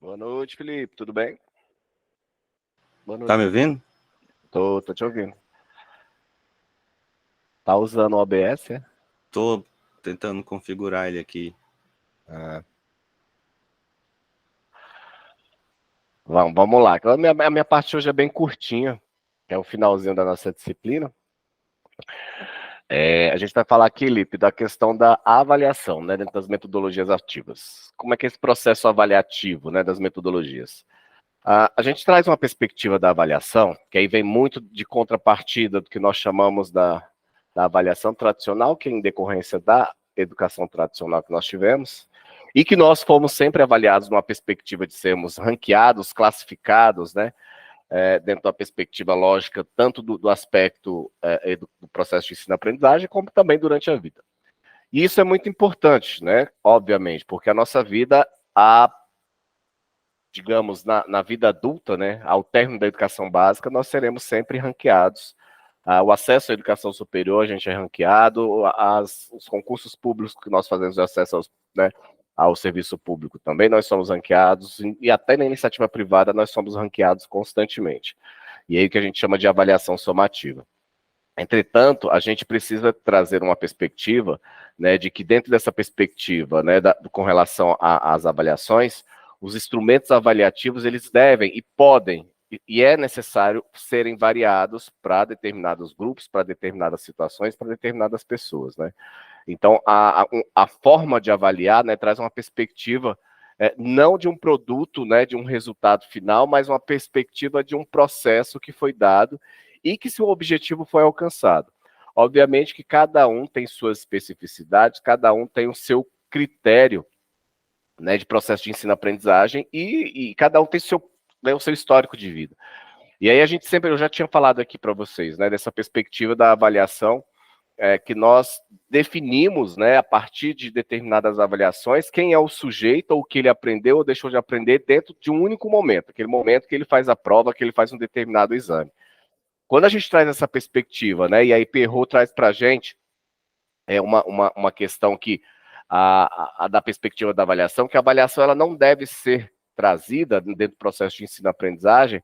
Boa noite, Felipe. Tudo bem? Boa Tá noite. me ouvindo? Tô te ouvindo. Tá usando o OBS, é? Tô tentando configurar ele aqui. Ah. Vamos lá. A minha parte hoje é bem curtinha. É o finalzinho da nossa disciplina. A gente vai falar aqui, Felipe, da questão da avaliação, né, dentro das metodologias ativas. Como é que é esse processo avaliativo, né, das metodologias? A gente traz uma perspectiva da avaliação, que aí vem muito de contrapartida do que nós chamamos da avaliação tradicional, que é em decorrência da educação tradicional que nós tivemos, e que nós fomos sempre avaliados numa perspectiva de sermos ranqueados, classificados, né, dentro da perspectiva lógica, tanto do aspecto do processo de ensino-aprendizagem, como também durante a vida. E isso é muito importante, né, obviamente, porque a nossa vida, digamos, na vida adulta, né, ao término da educação básica, nós seremos sempre ranqueados. O acesso à educação superior, a gente é ranqueado, os concursos públicos que nós fazemos de acesso né, ao serviço público também, nós somos ranqueados, e até na iniciativa privada nós somos ranqueados constantemente. E aí o que a gente chama de avaliação somativa. Entretanto, a gente precisa trazer uma perspectiva, né, de que dentro dessa perspectiva, né, com relação às avaliações, os instrumentos avaliativos, eles devem e podem, e é necessário serem variados para determinados grupos, para determinadas situações, para determinadas pessoas, né? Então, a forma de avaliar, né, traz uma perspectiva não de um produto, né, de um resultado final, mas uma perspectiva de um processo que foi dado e que seu objetivo foi alcançado. Obviamente que cada um tem suas especificidades, cada um tem o seu critério, né, de processo de ensino-aprendizagem e cada um tem o seu histórico de vida. E aí a gente sempre, eu já tinha falado aqui para vocês, né, dessa perspectiva da avaliação, que nós definimos, né, a partir de determinadas avaliações, quem é o sujeito, ou o que ele aprendeu ou deixou de aprender dentro de um único momento, aquele momento que ele faz a prova, que ele faz um determinado exame. Quando a gente traz essa perspectiva, né, e aí Perrault traz para a gente uma questão que, da perspectiva da avaliação, que a avaliação ela não deve ser trazida dentro do processo de ensino-aprendizagem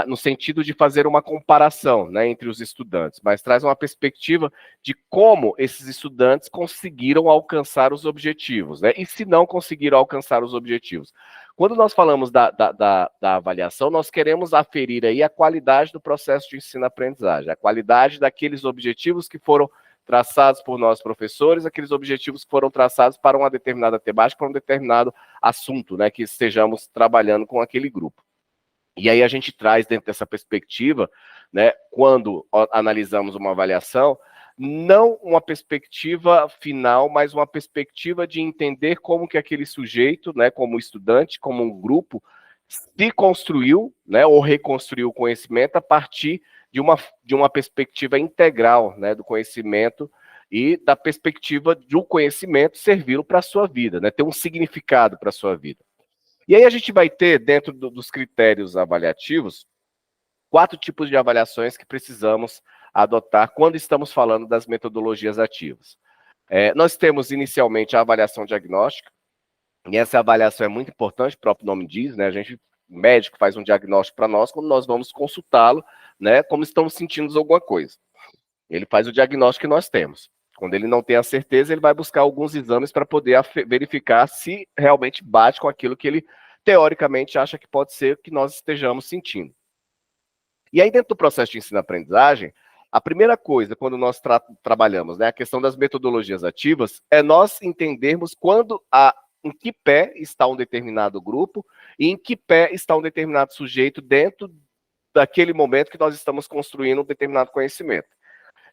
no sentido de fazer uma comparação, né, entre os estudantes, mas traz uma perspectiva de como esses estudantes conseguiram alcançar os objetivos, né, e se não conseguiram alcançar os objetivos. Quando nós falamos da avaliação, nós queremos aferir aí a qualidade do processo de ensino-aprendizagem, a qualidade daqueles objetivos que foram traçados por nós professores, aqueles objetivos que foram traçados para uma determinada temática, para um determinado assunto, né, que estejamos trabalhando com aquele grupo. E aí a gente traz dentro dessa perspectiva, né, quando analisamos uma avaliação, não uma perspectiva final, mas uma perspectiva de entender como que aquele sujeito, né, como estudante, como um grupo, se construiu, né, ou reconstruiu o conhecimento a partir de uma perspectiva integral, né, do conhecimento e da perspectiva do conhecimento servi-lo para a sua vida, né, ter um significado para a sua vida. E aí a gente vai ter, dentro dos critérios avaliativos, 4 tipos de avaliações que precisamos adotar quando estamos falando das metodologias ativas. Nós temos, inicialmente, a avaliação diagnóstica, e essa avaliação é muito importante, o próprio nome diz, né? O médico faz um diagnóstico para nós quando nós vamos consultá-lo, né? Como estamos sentindo alguma coisa. Ele faz o diagnóstico que nós temos. Quando ele não tem a certeza, ele vai buscar alguns exames para poder verificar se realmente bate com aquilo que ele, teoricamente, acha que pode ser que nós estejamos sentindo. E aí, dentro do processo de ensino-aprendizagem, a primeira coisa, quando nós trabalhamos, né, a questão das metodologias ativas, é nós entendermos em que pé está um determinado grupo e em que pé está um determinado sujeito dentro daquele momento que nós estamos construindo um determinado conhecimento.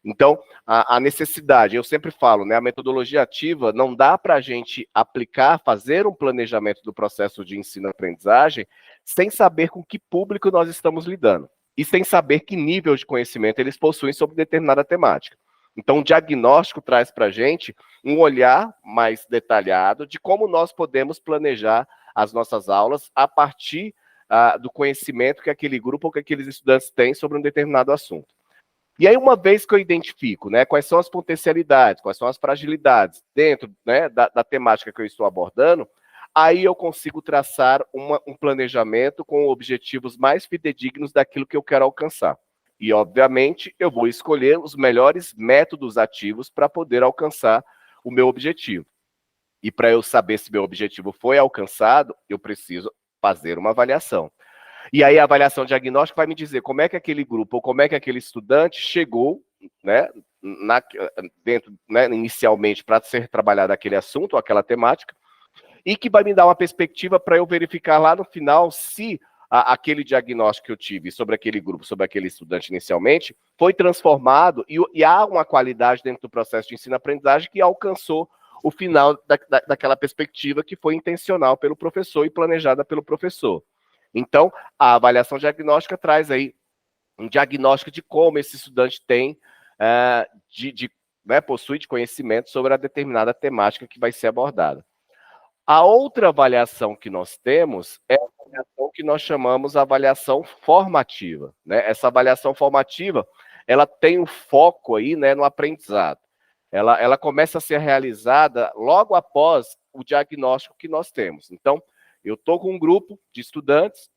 Então, a necessidade, eu sempre falo, né, a metodologia ativa não dá para a gente aplicar, fazer um planejamento do processo de ensino-aprendizagem sem saber com que público nós estamos lidando e sem saber que nível de conhecimento eles possuem sobre determinada temática. Então, o diagnóstico traz para a gente um olhar mais detalhado de como nós podemos planejar as nossas aulas a partir do conhecimento que aquele grupo ou que aqueles estudantes têm sobre um determinado assunto. E aí, uma vez que eu identifico, né, quais são as potencialidades, quais são as fragilidades dentro, né, da temática que eu estou abordando, aí eu consigo traçar um planejamento com objetivos mais fidedignos daquilo que eu quero alcançar. E, obviamente, eu vou escolher os melhores métodos ativos para poder alcançar o meu objetivo. E para eu saber se meu objetivo foi alcançado, eu preciso fazer uma avaliação. E aí a avaliação diagnóstica vai me dizer como é que aquele grupo ou como é que aquele estudante chegou, né, dentro, né, inicialmente para ser trabalhado aquele assunto ou aquela temática, e que vai me dar uma perspectiva para eu verificar lá no final se aquele diagnóstico que eu tive sobre aquele grupo, sobre aquele estudante inicialmente, foi transformado e há uma qualidade dentro do processo de ensino-aprendizagem que alcançou o final daquela perspectiva que foi intencional pelo professor e planejada pelo professor. Então, a avaliação diagnóstica traz aí um diagnóstico de como esse estudante tem, possui de conhecimento sobre a determinada temática que vai ser abordada. A outra avaliação que nós temos é a avaliação que nós chamamos de avaliação formativa, né? Essa avaliação formativa, ela tem o foco aí, né, no aprendizado. Ela começa a ser realizada logo após o diagnóstico que nós temos. Então, eu estou com um grupo de estudantes,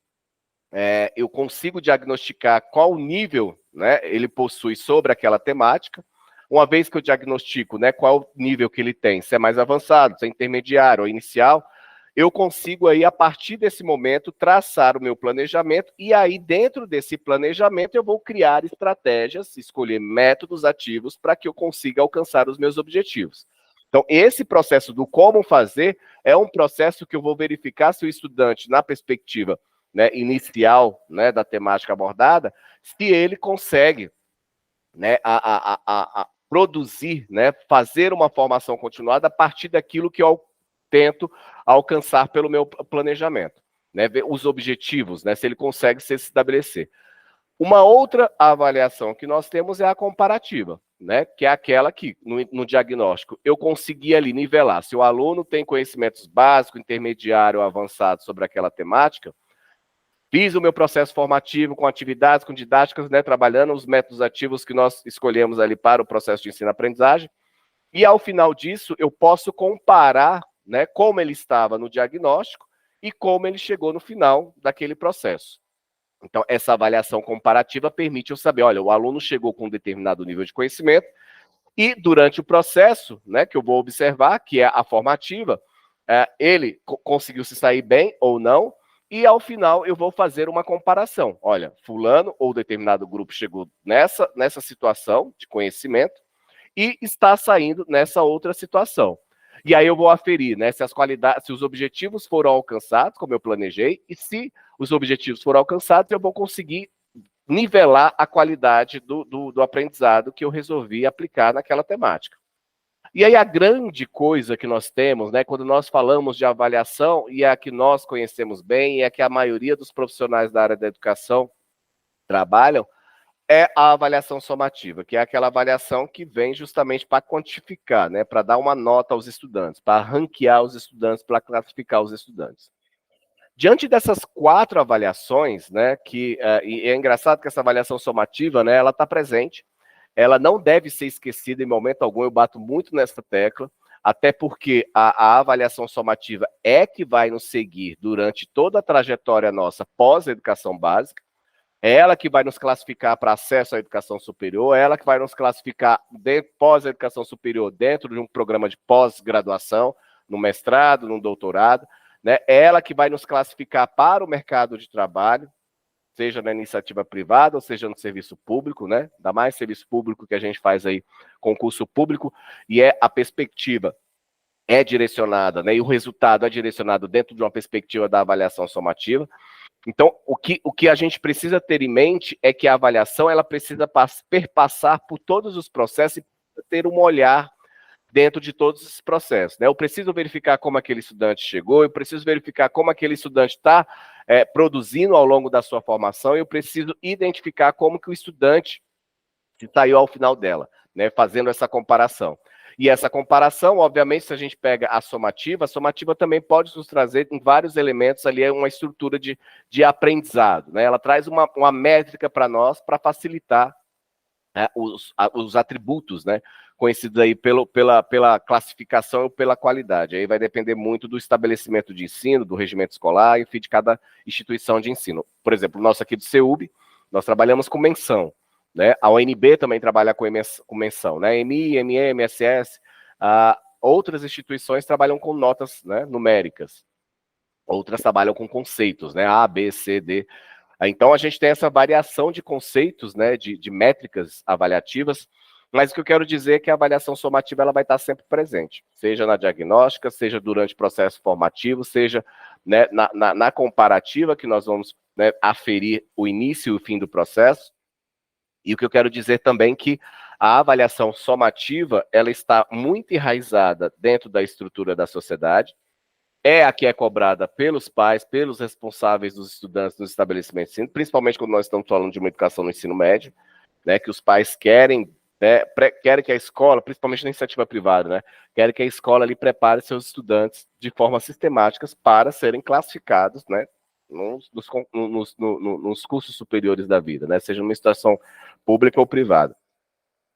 eu consigo diagnosticar qual nível, né, ele possui sobre aquela temática. Uma vez que eu diagnostico, né, qual o nível que ele tem, se é mais avançado, se é intermediário ou inicial, eu consigo aí, a partir desse momento, traçar o meu planejamento e aí, dentro desse planejamento, eu vou criar estratégias, escolher métodos ativos para que eu consiga alcançar os meus objetivos. Então, esse processo do como fazer é um processo que eu vou verificar se o estudante, na perspectiva, né, inicial, né, da temática abordada, se ele consegue, né, produzir, né, fazer uma formação continuada a partir daquilo que eu tento alcançar pelo meu planejamento, né, ver os objetivos, né, se ele consegue se estabelecer. Uma outra avaliação que nós temos é a comparativa, né, que é aquela que, no diagnóstico, eu consegui ali nivelar se o aluno tem conhecimentos básicos, intermediário ou avançado sobre aquela temática. Fiz o meu processo formativo com atividades, com didáticas, né, trabalhando os métodos ativos que nós escolhemos ali para o processo de ensino-aprendizagem. E, ao final disso, eu posso comparar, né, como ele estava no diagnóstico e como ele chegou no final daquele processo. Então, essa avaliação comparativa permite eu saber, olha, o aluno chegou com um determinado nível de conhecimento e, durante o processo, né, que eu vou observar, que é a formativa, ele conseguiu se sair bem ou não. E, ao final, eu vou fazer uma comparação. Olha, fulano ou determinado grupo chegou nessa situação de conhecimento e está saindo nessa outra situação. E aí eu vou aferir, né, se as qualidades, se os objetivos foram alcançados, como eu planejei, e se os objetivos foram alcançados, eu vou conseguir nivelar a qualidade do aprendizado que eu resolvi aplicar naquela temática. E aí a grande coisa que nós temos, né, quando nós falamos de avaliação, e é a que nós conhecemos bem, e é a que a maioria dos profissionais da área da educação trabalham, é a avaliação somativa, que é aquela avaliação que vem justamente para quantificar, né, para dar uma nota aos estudantes, para ranquear os estudantes, para classificar os estudantes. Diante dessas 4 avaliações, né, e é engraçado que essa avaliação somativa, né, ela está presente, ela não deve ser esquecida em momento algum, eu bato muito nessa tecla, até porque a avaliação somativa é que vai nos seguir durante toda a trajetória nossa pós-educação básica, é ela que vai nos classificar para acesso à educação superior, é ela que vai nos classificar pós-educação superior dentro de um programa de pós-graduação, no mestrado, no doutorado, né? É ela que vai nos classificar para o mercado de trabalho, seja na iniciativa privada ou seja no serviço público, né? Ainda mais serviço público que a gente faz aí, concurso público, e a perspectiva é direcionada, né? E o resultado é direcionado dentro de uma perspectiva da avaliação somativa. Então, o que a gente precisa ter em mente é que a avaliação ela precisa perpassar por todos os processos e ter um olhar dentro de todos esses processos, né? Eu preciso verificar como aquele estudante chegou, eu preciso verificar como aquele estudante está produzindo ao longo da sua formação, e eu preciso identificar como que o estudante se saiu ao final dela, né? Fazendo essa comparação. E essa comparação, obviamente, se a gente pega a somativa também pode nos trazer em vários elementos ali uma estrutura de aprendizado, né? Ela traz uma métrica para nós para facilitar, né, os atributos, né? conhecidos aí pela classificação ou pela qualidade. Aí vai depender muito do estabelecimento de ensino, do regimento escolar, enfim, de cada instituição de ensino. Por exemplo, o nosso aqui do CEUB, nós trabalhamos com menção, né? A UNB também trabalha com menção, né? MI, ME, MSS, outras instituições trabalham com notas, né, numéricas, outras trabalham com conceitos, né? A, B, C, D. Então, a gente tem essa variação de conceitos, né, de métricas avaliativas, mas o que eu quero dizer é que a avaliação somativa ela vai estar sempre presente, seja na diagnóstica, seja durante o processo formativo, seja, né, na comparativa, que nós vamos, né, aferir o início e o fim do processo. E o que eu quero dizer também é que a avaliação somativa ela está muito enraizada dentro da estrutura da sociedade, é a que é cobrada pelos pais, pelos responsáveis dos estudantes nos estabelecimentos de ensino, principalmente quando nós estamos falando de uma educação no ensino médio, né, que os pais querem, né, querem que a escola, principalmente na iniciativa privada, né, querem que a escola ali prepare seus estudantes de forma sistemática para serem classificados, né, nos cursos superiores da vida, né, seja numa instituição pública ou privada.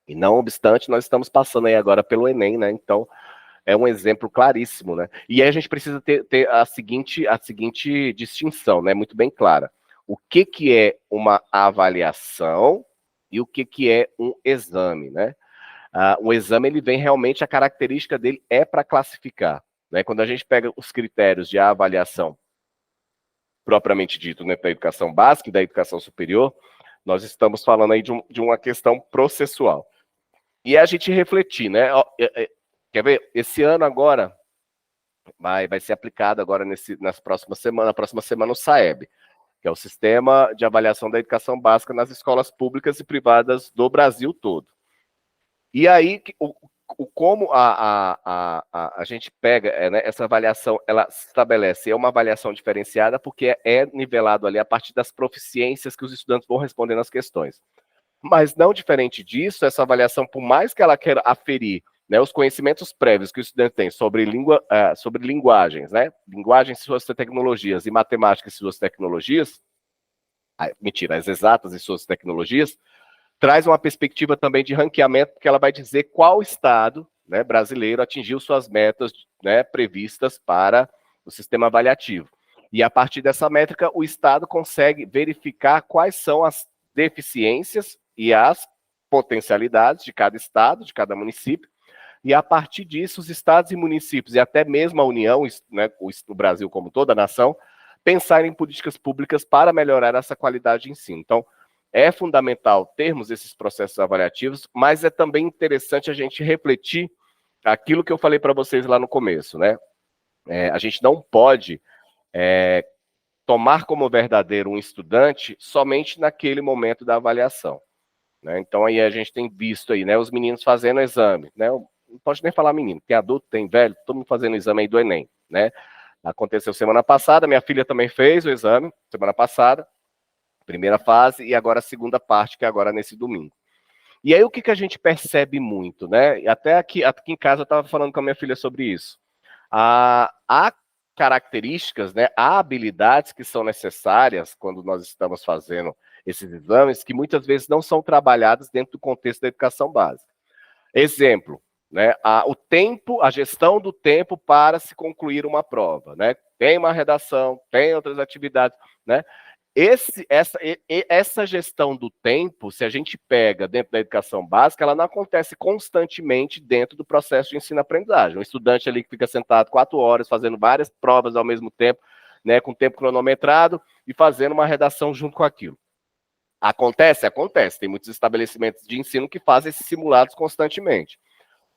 E não obstante, nós estamos passando aí agora pelo Enem, né, então é um exemplo claríssimo, né? E aí a gente precisa ter a seguinte distinção, né? Muito bem clara. O que é uma avaliação e o que é um exame, né? O exame, ele vem realmente, a característica dele é para classificar, né? Quando a gente pega os critérios de avaliação, propriamente dito, né, da educação básica e da educação superior, nós estamos falando aí de uma questão processual. E a gente refletir, né? Quer ver? Esse ano agora vai ser aplicado agora na próxima semana o SAEB, que é o Sistema de Avaliação da Educação Básica nas escolas públicas e privadas do Brasil todo. E aí, como a gente pega, né, essa avaliação, ela se estabelece, é uma avaliação diferenciada porque é nivelado ali a partir das proficiências que os estudantes vão responder nas questões. Mas não diferente disso, essa avaliação, por mais que ela queira aferir, né, os conhecimentos prévios que o estudante tem sobre linguagens, né, linguagens e suas tecnologias, e matemática e suas tecnologias, as exatas e suas tecnologias, traz uma perspectiva também de ranqueamento, porque ela vai dizer qual estado, né, brasileiro atingiu suas metas, né, previstas para o sistema avaliativo. E a partir dessa métrica, o estado consegue verificar quais são as deficiências e as potencialidades de cada estado, de cada município, e a partir disso, os estados e municípios, e até mesmo a União, né, o Brasil como toda a nação, pensarem em políticas públicas para melhorar essa qualidade de ensino. Então, é fundamental termos esses processos avaliativos, mas é também interessante a gente refletir aquilo que eu falei para vocês lá no começo, né? A gente não pode tomar como verdadeiro um estudante somente naquele momento da avaliação, né? Então, aí a gente tem visto aí, né, os meninos fazendo exame, né? Não pode nem falar menino, tem adulto, tem velho, todo mundo fazendo o exame aí do Enem, né? Aconteceu semana passada, minha filha também fez o exame semana passada, primeira fase, e agora a segunda parte, que é agora nesse domingo. E aí o que a gente percebe muito, né? Até aqui em casa eu estava falando com a minha filha sobre isso. Há características, né? Há habilidades que são necessárias quando nós estamos fazendo esses exames, que muitas vezes não são trabalhadas dentro do contexto da educação básica. Exemplo, né, o tempo, a gestão do tempo para se concluir uma prova, né? Tem uma redação, tem outras atividades, né? Essa gestão do tempo, se a gente pega dentro da educação básica, ela não acontece constantemente dentro do processo de ensino-aprendizagem. Um estudante ali que fica sentado 4 horas fazendo várias provas ao mesmo tempo, né, com tempo cronometrado e fazendo uma redação junto com aquilo. Acontece? Acontece. Tem muitos estabelecimentos de ensino que fazem esses simulados constantemente.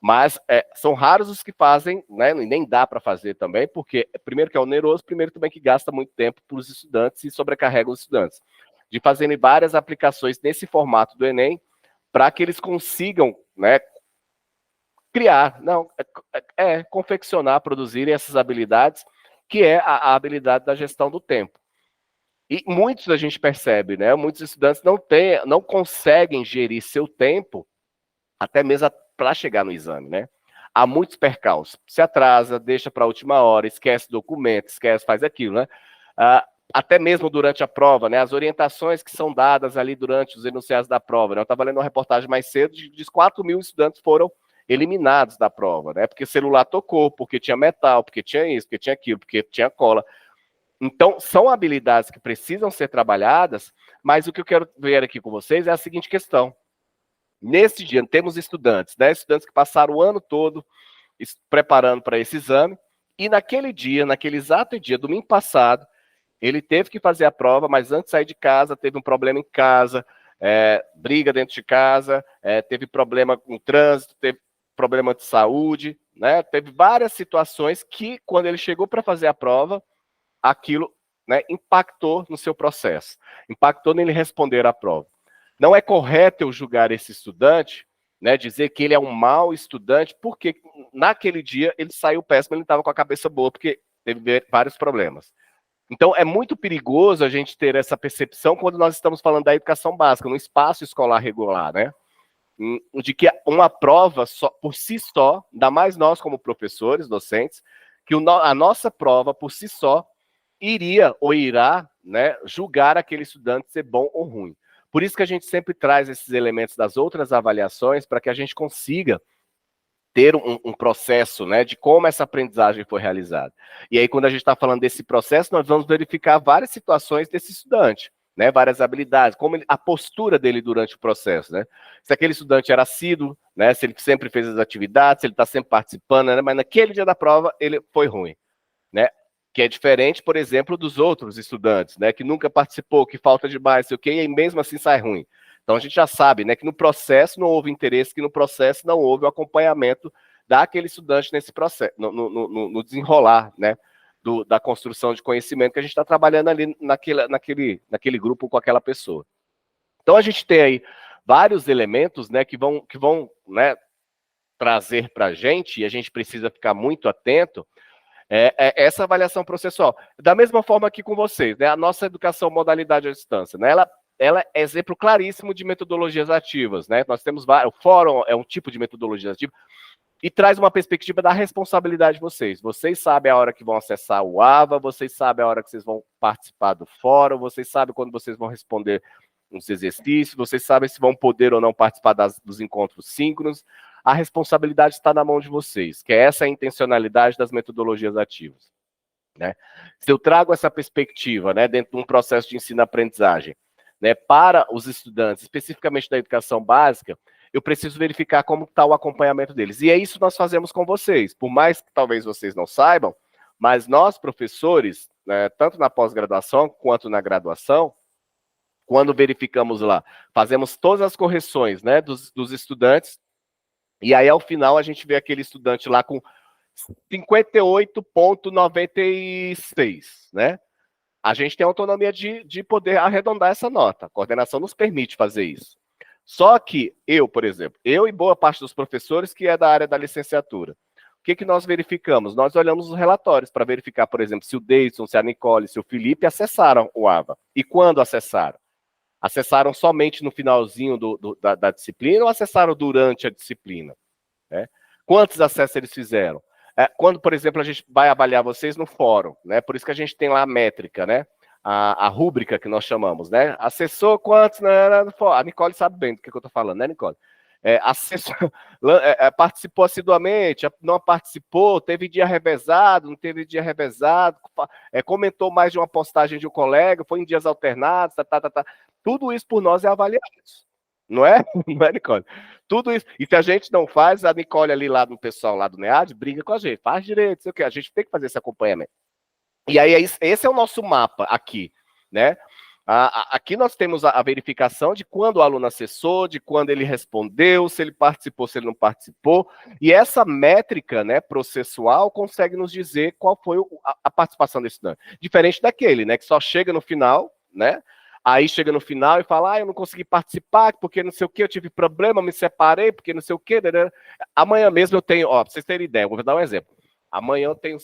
Mas são raros os que fazem, né, e nem dá para fazer também, porque primeiro que é oneroso, primeiro também que gasta muito tempo para os estudantes e sobrecarrega os estudantes. De fazerem várias aplicações nesse formato do Enem, para que eles consigam, né, criar, confeccionar, produzirem essas habilidades, que é a habilidade da gestão do tempo. E muitos a gente percebe, né, muitos estudantes não conseguem gerir seu tempo, até mesmo para chegar no exame, né? Há muitos percalços. Se atrasa, deixa para a última hora, esquece documento, faz aquilo, né? Até mesmo durante a prova, né? As orientações que são dadas ali durante os enunciados da prova, né? Eu estava lendo uma reportagem mais cedo, de 4.000 estudantes foram eliminados da prova, né? Porque celular tocou, porque tinha metal, porque tinha isso, porque tinha aquilo, porque tinha cola. Então, são habilidades que precisam ser trabalhadas, mas o que eu quero ver aqui com vocês é a seguinte questão. Nesse dia, temos estudantes, né? Estudantes que passaram o ano todo preparando para esse exame, e naquele dia, naquele exato dia, domingo passado, ele teve que fazer a prova, mas antes de sair de casa, teve um problema em casa, briga dentro de casa, teve problema com o trânsito, teve problema de saúde, né? Teve várias situações que, quando ele chegou para fazer a prova, aquilo, né, impactou no seu processo, impactou nele responder à prova. Não é correto eu julgar esse estudante, né, dizer que ele é um mau estudante, porque naquele dia ele saiu péssimo, ele estava com a cabeça boa, porque teve vários problemas. Então, é muito perigoso a gente ter essa percepção quando nós estamos falando da educação básica, no espaço escolar regular, né? De que uma prova, só, por si só, ainda mais nós como professores, docentes, que a nossa prova, por si só, iria ou irá, né, julgar aquele estudante ser bom ou ruim. Por isso que a gente sempre traz esses elementos das outras avaliações para que a gente consiga ter um processo, né, de como essa aprendizagem foi realizada. E aí, quando a gente está falando desse processo, nós vamos verificar várias situações desse estudante, né, várias habilidades, como a postura dele durante o processo, né? Se aquele estudante era assíduo, né, se ele sempre fez as atividades, se ele está sempre participando, né, mas naquele dia da prova ele foi ruim, né? Que é diferente, por exemplo, dos outros estudantes, né, que nunca participou, que falta demais, sei o quê, e mesmo assim sai ruim. Então a gente já sabe, né, que no processo não houve interesse, que no processo não houve o acompanhamento daquele estudante nesse processo, no desenrolar, né, da construção de conhecimento que a gente está trabalhando ali naquele grupo com aquela pessoa. Então a gente tem aí vários elementos, né, que vão né, trazer para a gente, e a gente precisa ficar muito atento, essa avaliação processual. Da mesma forma que com vocês, né, a nossa educação modalidade à distância, né, ela é exemplo claríssimo de metodologias ativas, né? Nós temos vários, o fórum é um tipo de metodologia ativa e traz uma perspectiva da responsabilidade de vocês. Vocês sabem a hora que vão acessar o AVA, vocês sabem a hora que vocês vão participar do fórum, vocês sabem quando vocês vão responder uns exercícios, vocês sabem se vão poder ou não participar dos encontros síncronos. A responsabilidade está na mão de vocês, que é essa a intencionalidade das metodologias ativas, né? Se eu trago essa perspectiva, né, dentro de um processo de ensino-aprendizagem, né, para os estudantes, especificamente da educação básica, eu preciso verificar como está o acompanhamento deles. E é isso que nós fazemos com vocês. Por mais que talvez vocês não saibam, mas nós, professores, né, tanto na pós-graduação quanto na graduação, quando verificamos lá, fazemos todas as correções, né, dos estudantes, e aí ao final a gente vê aquele estudante lá com 58,96, né? A gente tem autonomia de poder arredondar essa nota. A coordenação nos permite fazer isso. Só que eu, por exemplo, eu e boa parte dos professores que é da área da licenciatura, o que nós verificamos? Nós olhamos os relatórios para verificar, por exemplo, se o Deison, se a Nicole, se o Felipe acessaram o AVA. E quando acessaram? Acessaram somente no finalzinho da disciplina ou acessaram durante a disciplina? Né? Quantos acessos eles fizeram? Quando, por exemplo, a gente vai avaliar vocês no fórum, né? Por isso que a gente tem lá a métrica, né? A rúbrica que nós chamamos, né? Acessou quantos? A Nicole sabe bem do que eu estou falando, né, Nicole? Acessou, participou assiduamente, não participou, teve dia revezado, não teve dia revezado, comentou mais de uma postagem de um colega, foi em dias alternados, tá. Tudo isso por nós é avaliado. Não é? Não é, Nicole? Tudo isso. E se a gente não faz, a Nicole ali lá do pessoal lá do NEAD briga com a gente. Faz direito, sei o quê. A gente tem que fazer esse acompanhamento. E aí, esse é o nosso mapa aqui, né? Aqui nós temos a verificação de quando o aluno acessou, de quando ele respondeu, se ele participou, se ele não participou. E essa métrica, né, processual consegue nos dizer qual foi a participação desse estudante. Diferente daquele, né, que só chega no final, né? Aí chega no final e fala, eu não consegui participar, porque não sei o que, eu tive problema, me separei, porque não sei o que. Amanhã mesmo eu tenho, ó, pra vocês terem ideia, eu vou dar um exemplo. Amanhã eu tenho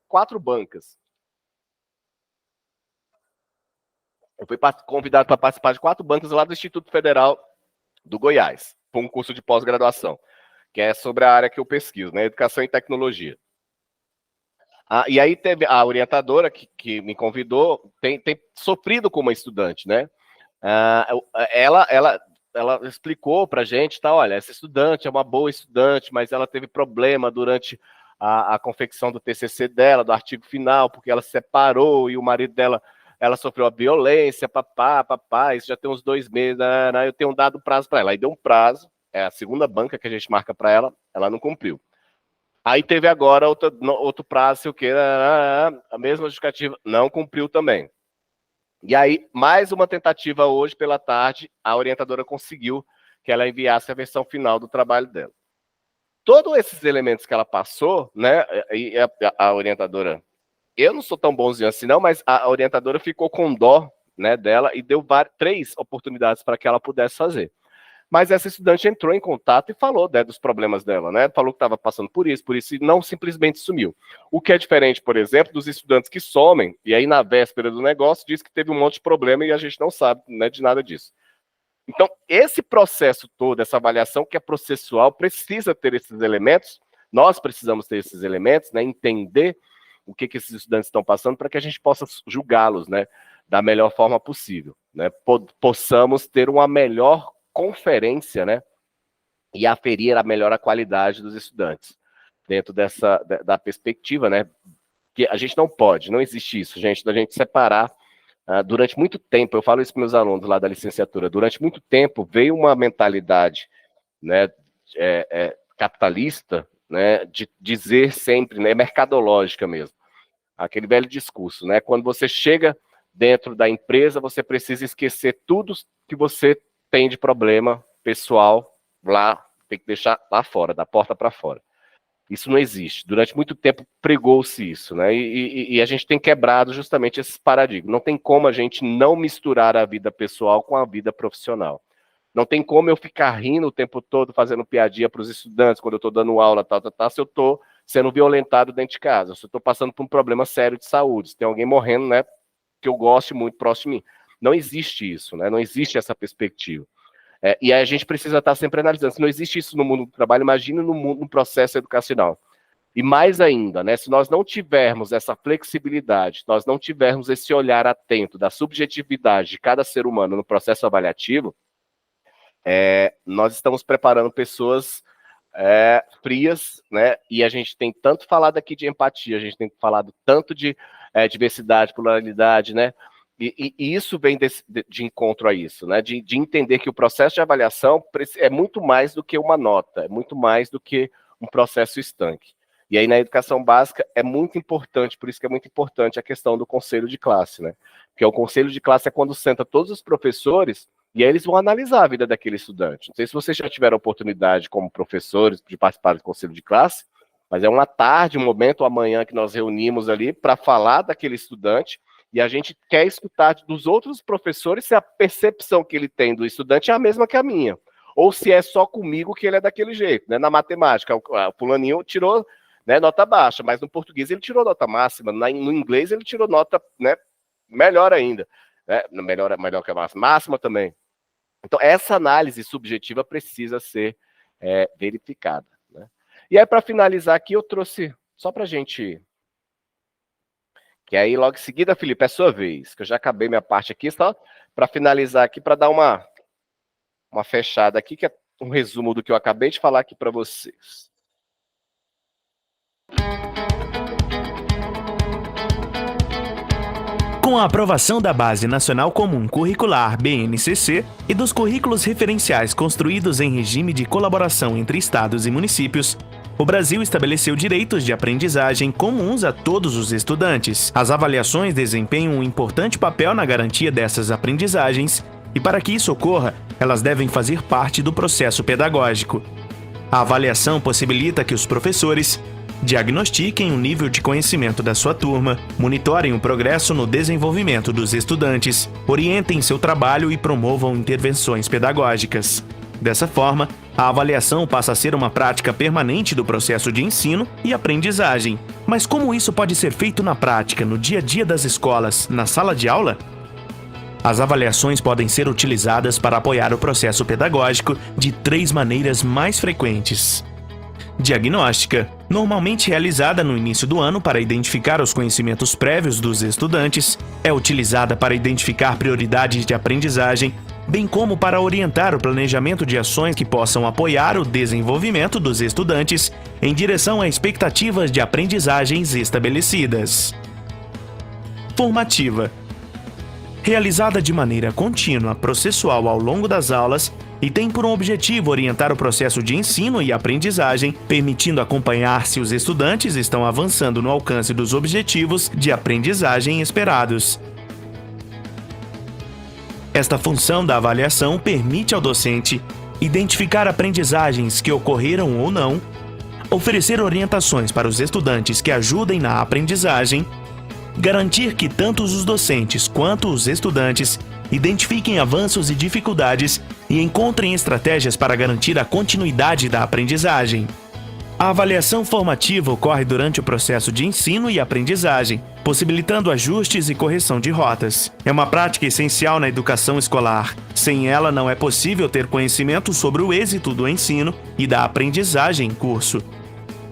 4 bancas. Eu fui convidado para participar de 4 bancas lá do Instituto Federal do Goiás, para um curso de pós-graduação, que é sobre a área que eu pesquiso, né, Educação e Tecnologia. E aí teve a orientadora que me convidou, tem sofrido com uma estudante, né? Ela ela explicou para a gente, tá, olha, essa estudante é uma boa estudante, mas ela teve problema durante a confecção do TCC dela, do artigo final, porque ela se separou e o marido dela, ela sofreu a violência, papá, isso já tem uns 2 meses, eu tenho dado prazo para ela. Aí deu um prazo, é a segunda banca que a gente marca para ela não cumpriu. Aí teve agora outro prazo, sei o quê, a mesma justificativa, não cumpriu também. E aí, mais uma tentativa hoje pela tarde, a orientadora conseguiu que ela enviasse a versão final do trabalho dela. Todos esses elementos que ela passou, né, e a orientadora, eu não sou tão bonzinho assim não, mas a orientadora ficou com dó, né, dela e deu 3 oportunidades para que ela pudesse fazer. Mas essa estudante entrou em contato e falou, né, dos problemas dela, né? Falou que estava passando por isso, e não simplesmente sumiu. O que é diferente, por exemplo, dos estudantes que somem, e aí na véspera do negócio diz que teve um monte de problema e a gente não sabe, né, de nada disso. Então, esse processo todo, essa avaliação que é processual, precisa ter esses elementos, nós precisamos ter esses elementos, né, entender o que esses estudantes estão passando para que a gente possa julgá-los, né, da melhor forma possível, né? Possamos ter uma melhor conferência, né, e aferir a melhor a qualidade dos estudantes, dentro da perspectiva, né, que a gente não existe isso, gente, da gente separar, durante muito tempo, eu falo isso para meus alunos lá da licenciatura, durante muito tempo veio uma mentalidade, né, capitalista, né, de dizer sempre, né, mercadológica mesmo, aquele velho discurso, né, quando você chega dentro da empresa, você precisa esquecer tudo que você tem de problema pessoal lá, tem que deixar lá fora, da porta para fora. Isso não existe. Durante muito tempo pregou-se isso, né? E a gente tem quebrado justamente esse paradigma. Não tem como a gente não misturar a vida pessoal com a vida profissional. Não tem como eu ficar rindo o tempo todo, fazendo piadinha para os estudantes, quando eu estou dando aula, se eu estou sendo violentado dentro de casa, se eu estou passando por um problema sério de saúde, se tem alguém morrendo, né, que eu goste muito próximo de mim. Não existe isso, né? Não existe essa perspectiva. E a gente precisa estar sempre analisando. Se não existe isso no mundo do trabalho, imagine no processo educacional. E mais ainda, né, se nós não tivermos essa flexibilidade, nós não tivermos esse olhar atento da subjetividade de cada ser humano no processo avaliativo, nós estamos preparando pessoas frias, né? E a gente tem tanto falado aqui de empatia, a gente tem falado tanto de diversidade, pluralidade, né? E isso vem de encontro a isso, né? De entender que o processo de avaliação é muito mais do que uma nota, é muito mais do que um processo estanque. E aí na educação básica é muito importante, por isso que é muito importante a questão do conselho de classe, né? Porque o conselho de classe é quando senta todos os professores e aí eles vão analisar a vida daquele estudante. Não sei se vocês já tiveram a oportunidade como professores de participar do conselho de classe, mas é uma tarde, um momento, amanhã que nós reunimos ali para falar daquele estudante. E a gente quer escutar dos outros professores se a percepção que ele tem do estudante é a mesma que a minha. Ou se é só comigo que ele é daquele jeito, né? Na matemática, o fulaninho tirou, né, nota baixa, mas no português ele tirou nota máxima, no inglês ele tirou nota, né, melhor ainda. Né? Melhor que a máxima também. Então, essa análise subjetiva precisa ser verificada. Né? E aí, para finalizar aqui, eu trouxe, só para a gente... Que aí, logo em seguida, Felipe, é sua vez, que eu já acabei minha parte aqui, só para finalizar aqui, para dar uma fechada aqui, que é um resumo do que eu acabei de falar aqui para vocês. Com a aprovação da Base Nacional Comum Curricular, BNCC, e dos currículos referenciais construídos em regime de colaboração entre estados e municípios, o Brasil estabeleceu direitos de aprendizagem comuns a todos os estudantes. As avaliações desempenham um importante papel na garantia dessas aprendizagens e, para que isso ocorra, elas devem fazer parte do processo pedagógico. A avaliação possibilita que os professores diagnostiquem o nível de conhecimento da sua turma, monitorem o progresso no desenvolvimento dos estudantes, orientem seu trabalho e promovam intervenções pedagógicas. Dessa forma, a avaliação passa a ser uma prática permanente do processo de ensino e aprendizagem. Mas como isso pode ser feito na prática, no dia a dia das escolas, na sala de aula? As avaliações podem ser utilizadas para apoiar o processo pedagógico de 3 maneiras mais frequentes. Diagnóstica, normalmente realizada no início do ano para identificar os conhecimentos prévios dos estudantes, é utilizada para identificar prioridades de aprendizagem, bem como para orientar o planejamento de ações que possam apoiar o desenvolvimento dos estudantes em direção a expectativas de aprendizagens estabelecidas. Formativa. Realizada de maneira contínua, processual ao longo das aulas e tem por um objetivo orientar o processo de ensino e aprendizagem, permitindo acompanhar se os estudantes estão avançando no alcance dos objetivos de aprendizagem esperados. Esta função da avaliação permite ao docente identificar aprendizagens que ocorreram ou não, oferecer orientações para os estudantes que ajudem na aprendizagem, garantir que tanto os docentes quanto os estudantes identifiquem avanços e dificuldades e encontrem estratégias para garantir a continuidade da aprendizagem. A avaliação formativa ocorre durante o processo de ensino e aprendizagem, possibilitando ajustes e correção de rotas. É uma prática essencial na educação escolar. Sem ela, não é possível ter conhecimento sobre o êxito do ensino e da aprendizagem em curso.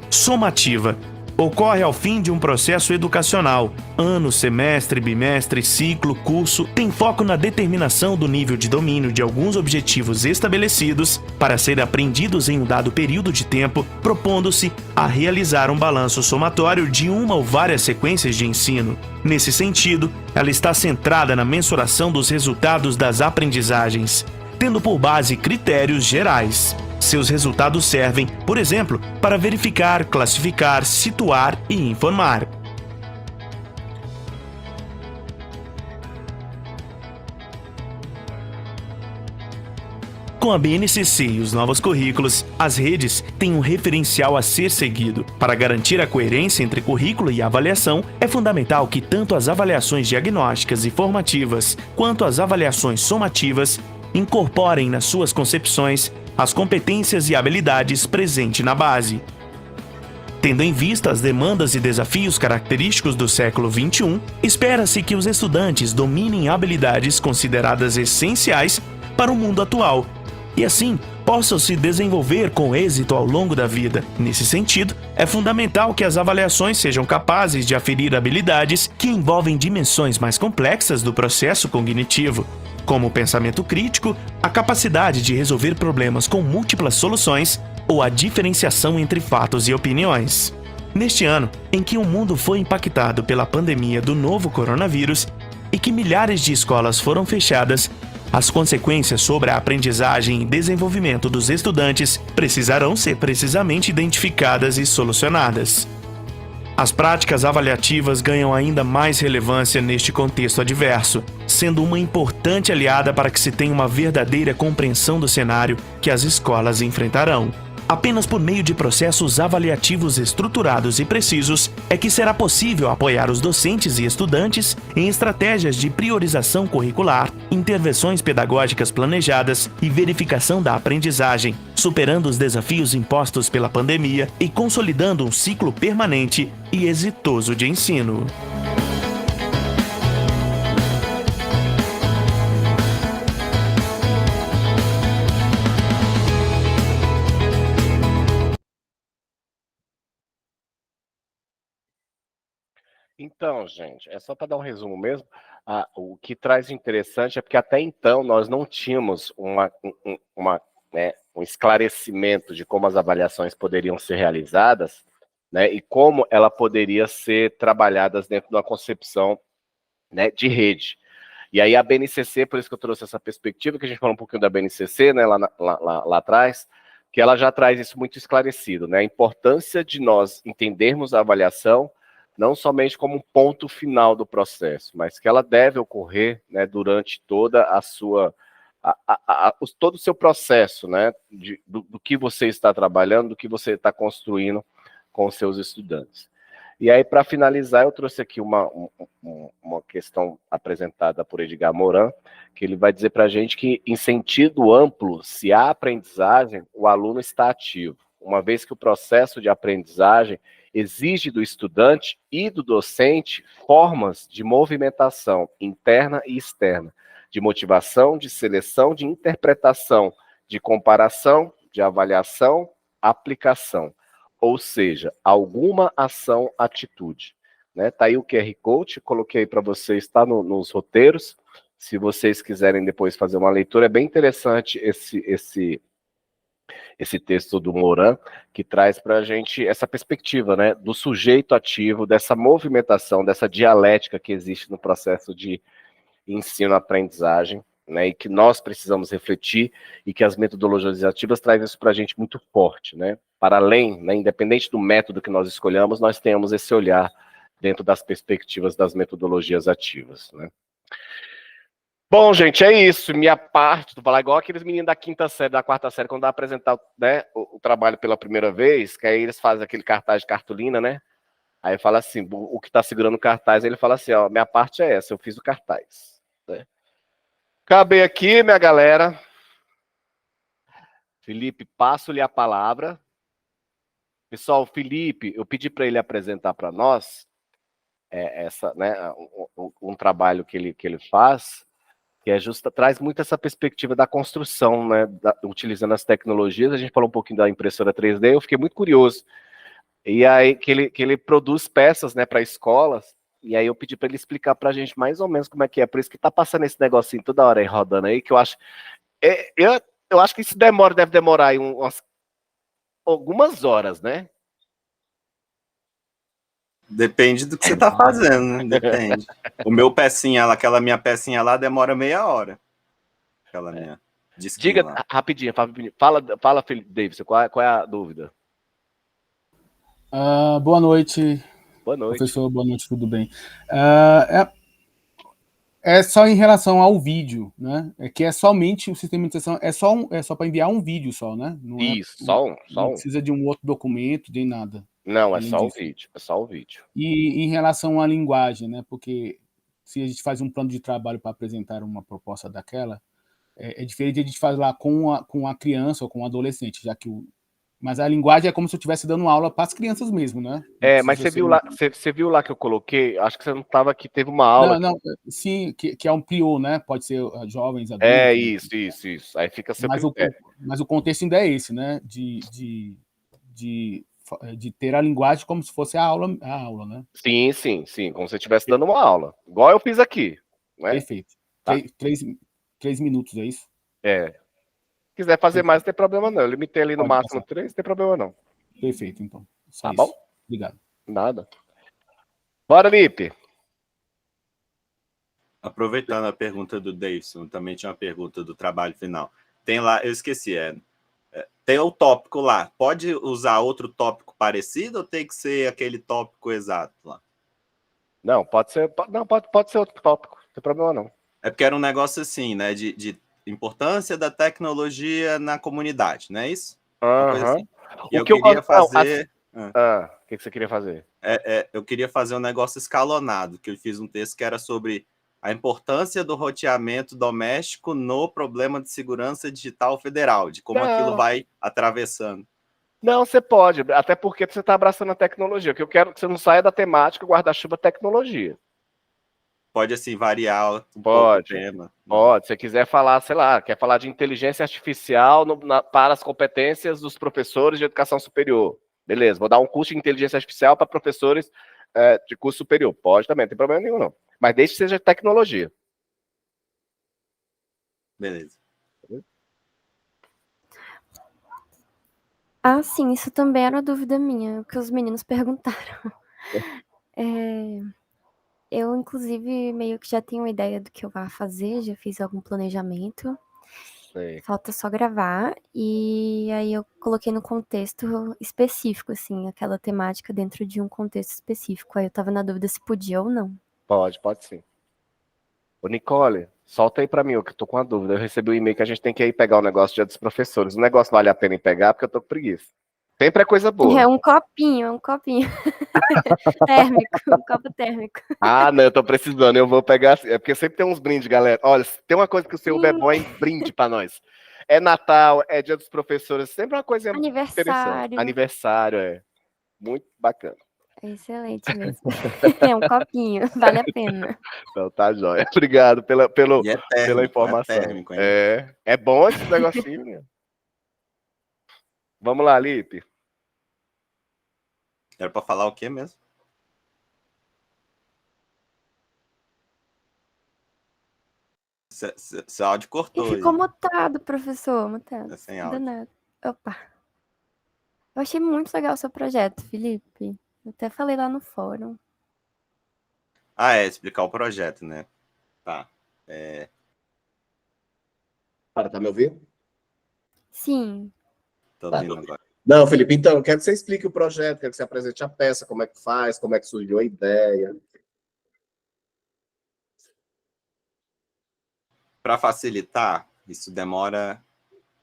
Somativa. Ocorre ao fim de um processo educacional. Ano, semestre, bimestre, ciclo, curso, tem foco na determinação do nível de domínio de alguns objetivos estabelecidos para serem aprendidos em um dado período de tempo, propondo-se a realizar um balanço somatório de uma ou várias sequências de ensino. Nesse sentido, ela está centrada na mensuração dos resultados das aprendizagens, tendo por base critérios gerais. Seus resultados servem, por exemplo, para verificar, classificar, situar e informar. Com a BNCC e os novos currículos, as redes têm um referencial a ser seguido. Para garantir a coerência entre currículo e avaliação, é fundamental que tanto as avaliações diagnósticas e formativas, quanto as avaliações somativas, incorporem nas suas concepções as competências e habilidades presentes na base. Tendo em vista as demandas e desafios característicos do século XXI, espera-se que os estudantes dominem habilidades consideradas essenciais para o mundo atual e, assim, possam se desenvolver com êxito ao longo da vida. Nesse sentido, é fundamental que as avaliações sejam capazes de aferir habilidades que envolvem dimensões mais complexas do processo cognitivo, como o pensamento crítico, a capacidade de resolver problemas com múltiplas soluções ou a diferenciação entre fatos e opiniões. Neste ano, em que o mundo foi impactado pela pandemia do novo coronavírus e que milhares de escolas foram fechadas, as consequências sobre a aprendizagem e desenvolvimento dos estudantes precisarão ser precisamente identificadas e solucionadas. As práticas avaliativas ganham ainda mais relevância neste contexto adverso, sendo uma importante aliada para que se tenha uma verdadeira compreensão do cenário que as escolas enfrentarão. Apenas por meio de processos avaliativos estruturados e precisos é que será possível apoiar os docentes e estudantes em estratégias de priorização curricular, intervenções pedagógicas planejadas e verificação da aprendizagem, superando os desafios impostos pela pandemia e consolidando um ciclo permanente e exitoso de ensino. Então, gente, é só para dar um resumo mesmo. O que traz de interessante é porque até então nós não tínhamos um esclarecimento de como as avaliações poderiam ser realizadas, né, e como ela poderia ser trabalhadas dentro de uma concepção, né, de rede. E aí a BNCC, por isso que eu trouxe essa perspectiva, que a gente falou um pouquinho da BNCC, né, lá atrás, que ela já traz isso muito esclarecido, né, a importância de nós entendermos a avaliação não somente como um ponto final do processo, mas que ela deve ocorrer, né, durante toda a sua, todo o seu processo, né, do que você está trabalhando, do que você está construindo com os seus estudantes. E aí, para finalizar, eu trouxe aqui uma questão apresentada por Edgar Morin, que ele vai dizer para a gente que, em sentido amplo, se há aprendizagem, o aluno está ativo, uma vez que o processo de aprendizagem exige do estudante e do docente formas de movimentação interna e externa, de motivação, de seleção, de interpretação, de comparação, de avaliação, aplicação. Ou seja, alguma ação, atitude. Né? Tá aí o QR Code, coloquei para vocês, está nos roteiros, Se vocês quiserem depois fazer uma leitura, é bem interessante esse texto do Moran, que traz para a gente essa perspectiva, né, do sujeito ativo, dessa movimentação, dessa dialética que existe no processo de ensino-aprendizagem, né, e que nós precisamos refletir, e que as metodologias ativas trazem isso para a gente muito forte, né, para além, né, independente do método que nós escolhamos, nós temos esse olhar dentro das perspectivas das metodologias ativas, né. Bom, gente, é isso. Minha parte, tu falar igual aqueles meninos da quinta série, da quarta série, quando vai apresentar, né, o trabalho pela primeira vez, que aí eles fazem aquele cartaz de cartolina, né? Aí fala assim, o que tá segurando o cartaz, ele fala assim, ó, minha parte é essa, eu fiz o cartaz. Né? Acabei aqui, minha galera. Felipe, passo-lhe a palavra. Pessoal, o Felipe, eu pedi para ele apresentar para nós essa, né, um trabalho que ele faz, que é traz muito essa perspectiva da construção, né, utilizando as tecnologias. A gente falou um pouquinho da impressora 3D, eu fiquei muito curioso. E aí que ele produz peças, né, para escolas. E aí eu pedi para ele explicar para a gente mais ou menos como é que é. Por isso que tá passando esse negocinho toda hora aí rodando aí, que eu acho, eu acho que isso deve demorar aí algumas horas, né? Depende do que você tá fazendo, né? Depende. O meu pecinha lá, aquela minha pecinha lá, demora meia hora. Aquela minha disquinha Diga lá. rapidinho, fala Felipe Davidson, qual é a dúvida? Boa noite, Boa noite. professor. Boa noite, tudo bem? É só em relação ao vídeo, né? É que é somente o sistema de inserção, é só para enviar um vídeo só, né? Não é, Isso, não precisa de um outro documento, nem nada. Não, é além só o disso. vídeo, é só o vídeo. E em relação à linguagem, né? Porque se a gente faz um plano de trabalho para apresentar uma proposta daquela, é diferente de a gente fazer lá com a criança ou com o adolescente, já que mas a linguagem é como se eu estivesse dando aula para as crianças mesmo, né? Mas você viu lá que eu coloquei? Acho que você não estava aqui, teve uma aula. Não, sim, que ampliou, né? Pode ser jovens, É adultos. isso. Aí fica seu Mas o contexto ainda é esse, né? De ter a linguagem como se fosse a aula, né? Sim, como se você estivesse dando uma aula. Igual eu fiz aqui, né? Perfeito. Tá. 3 minutos, é isso? Se quiser fazer mais, não tem problema não. Eu limitei ali no Pode máximo passar. 3, não tem problema não. Perfeito, então. Só Tá isso. bom? Obrigado. Nada. Bora, Lipe. Aproveitando a pergunta do Davidson, também tinha uma pergunta do trabalho final. Tem lá, eu esqueci, tem o tópico lá. Pode usar outro tópico parecido ou tem que ser aquele tópico exato lá? Não, pode ser outro tópico, não tem problema não. É porque era um negócio assim, né, de importância da tecnologia na comunidade, não é isso? Uma coisa assim. E eu queria fazer... O que você queria fazer? Eu queria fazer um negócio escalonado, que eu fiz um texto que era sobre a importância do roteamento doméstico no problema de segurança digital federal, de como aquilo vai atravessando. Não, você pode, até porque você está abraçando a tecnologia. O que eu quero é que você não saia da temática guarda-chuva tecnologia. Pode, assim, variar um pouco o tema. Pode, se você quiser falar, sei lá, quer falar de inteligência artificial para as competências dos professores de educação superior. Beleza, vou dar um curso de inteligência artificial para professores de curso superior. Pode também, não tem problema nenhum, não. Mas desde que seja tecnologia. Beleza. Sim, isso também era uma dúvida minha, o que os meninos perguntaram. Eu, inclusive, meio que já tenho uma ideia do que eu vou fazer, já fiz algum planejamento. Sei. Falta só gravar, e aí eu coloquei no contexto específico, assim, aquela temática dentro de um contexto específico. Aí eu tava na dúvida se podia ou não. Pode sim. Ô, Nicole, solta aí pra mim, eu que tô com uma dúvida. Eu recebi um e-mail que a gente tem que ir pegar o negócio dia dos professores. O negócio vale a pena em pegar, porque eu tô com preguiça. Sempre é coisa boa. É um copinho. Térmico, um copo térmico. Não, eu tô precisando, eu vou pegar. É porque sempre tem uns brindes, galera. Olha, tem uma coisa que o seu é bom, é brinde pra nós. É Natal, é Dia dos Professores, sempre uma coisa interessante. Aniversário. Aniversário, é. Muito bacana. É excelente mesmo. É um copinho, vale a pena. Então tá jóia. Obrigado pela informação. É térmico, hein? É bom esse negocinho, né? Vamos lá, Lipe. Era para falar o quê mesmo? Seu áudio E cortou ficou aí. mutado, professor, mutado. Tá sem áudio. Danado. Opa. Eu achei muito legal o seu projeto, Felipe. Eu até falei lá no fórum. Explicar o projeto, né? Tá. Para, tá me ouvindo? Sim. Tô Tá. ouvindo agora. Não, Felipe, então, eu quero que você explique o projeto, quero que você apresente a peça, como é que faz, como é que surgiu a ideia. Para facilitar, isso demora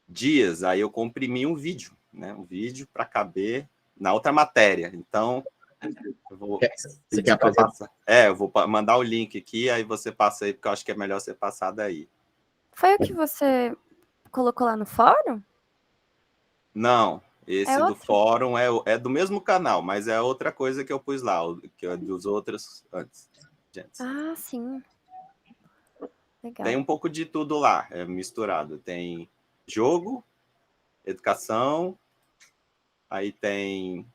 dias. Aí eu comprimi um vídeo, né? Um vídeo para caber na outra matéria. Então, eu vou Você quer pedir para apresentar? passar. Eu vou mandar o link aqui, aí você passa aí, porque eu acho que é melhor ser passado aí. Foi o que você colocou lá no fórum? Não, É esse do outro? fórum é do mesmo canal, mas é outra coisa que eu pus lá, que é dos outros antes. Ah, sim. Legal. Tem um pouco de tudo lá, é misturado. Tem jogo, educação, aí tem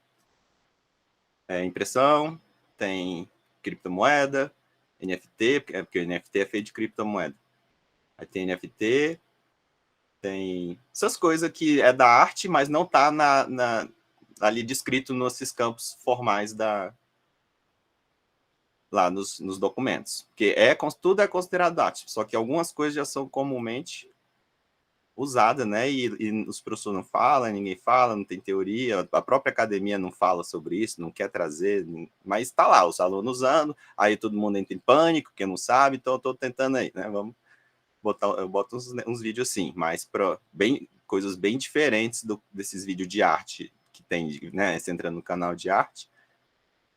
impressão, tem criptomoeda, NFT, porque o NFT é feito de criptomoeda. Aí tem NFT, tem essas coisas que é da arte, mas não está ali descrito nesses campos formais lá nos documentos. Porque tudo é considerado arte, só que algumas coisas já são comumente usadas, né? E os professores não falam, ninguém fala, não tem teoria, a própria academia não fala sobre isso, não quer trazer, mas está lá, os alunos usando, aí todo mundo entra em pânico, porque não sabe, então eu estou tentando aí, né? Vamos eu boto uns vídeos assim, mas para coisas bem diferentes desses vídeos de arte que tem, né? Você entra no canal de arte,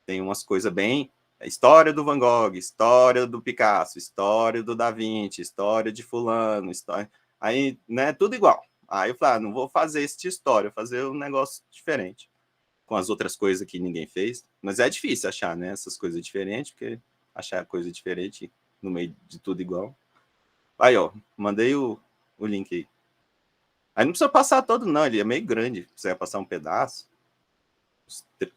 tem umas coisas bem história do Van Gogh, história do Picasso, história do Da Vinci, história de fulano, história... Aí, né, tudo igual. Aí eu falei, não vou fazer esse de história, vou fazer um negócio diferente, com as outras coisas que ninguém fez. Mas é difícil achar, né, essas coisas diferentes, porque achar coisa diferente no meio de tudo igual. Aí, ó, mandei o link aí. Aí não precisa passar todo, não, ele é meio grande. Você vai passar um pedaço,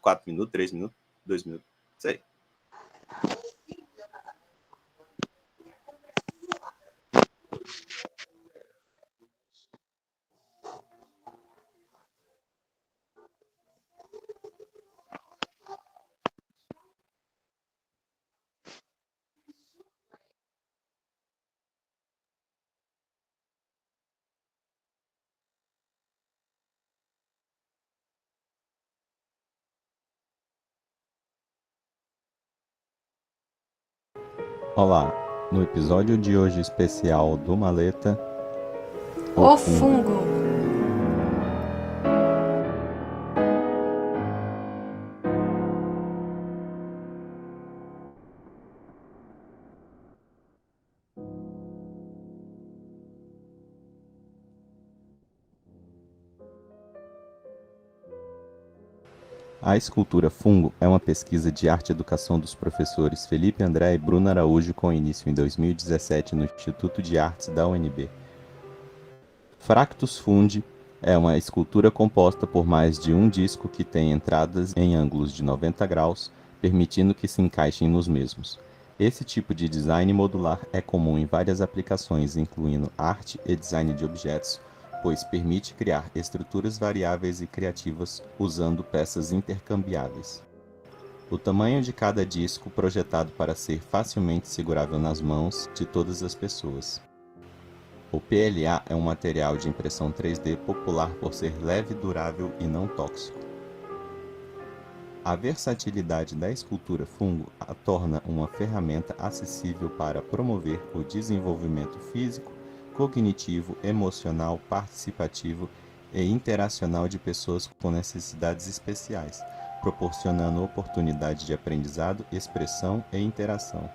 4 minutos, 3 minutos, 2 minutos, não sei. Olá, no episódio de hoje especial do Maleta, O fungo. A escultura Fungo é uma pesquisa de arte e educação dos professores Felipe André e Bruno Araújo com início em 2017 no Instituto de Artes da UNB. Fractus Fundi é uma escultura composta por mais de um disco que tem entradas em ângulos de 90 graus, permitindo que se encaixem nos mesmos. Esse tipo de design modular é comum em várias aplicações, incluindo arte e design de objetos, pois permite criar estruturas variáveis e criativas usando peças intercambiáveis. O tamanho de cada disco projetado para ser facilmente segurável nas mãos de todas as pessoas. O PLA é um material de impressão 3D popular por ser leve, durável e não tóxico. A versatilidade da escultura fungo a torna uma ferramenta acessível para promover o desenvolvimento físico, cognitivo, emocional, participativo e interacional de pessoas com necessidades especiais, proporcionando oportunidade de aprendizado, expressão e interação.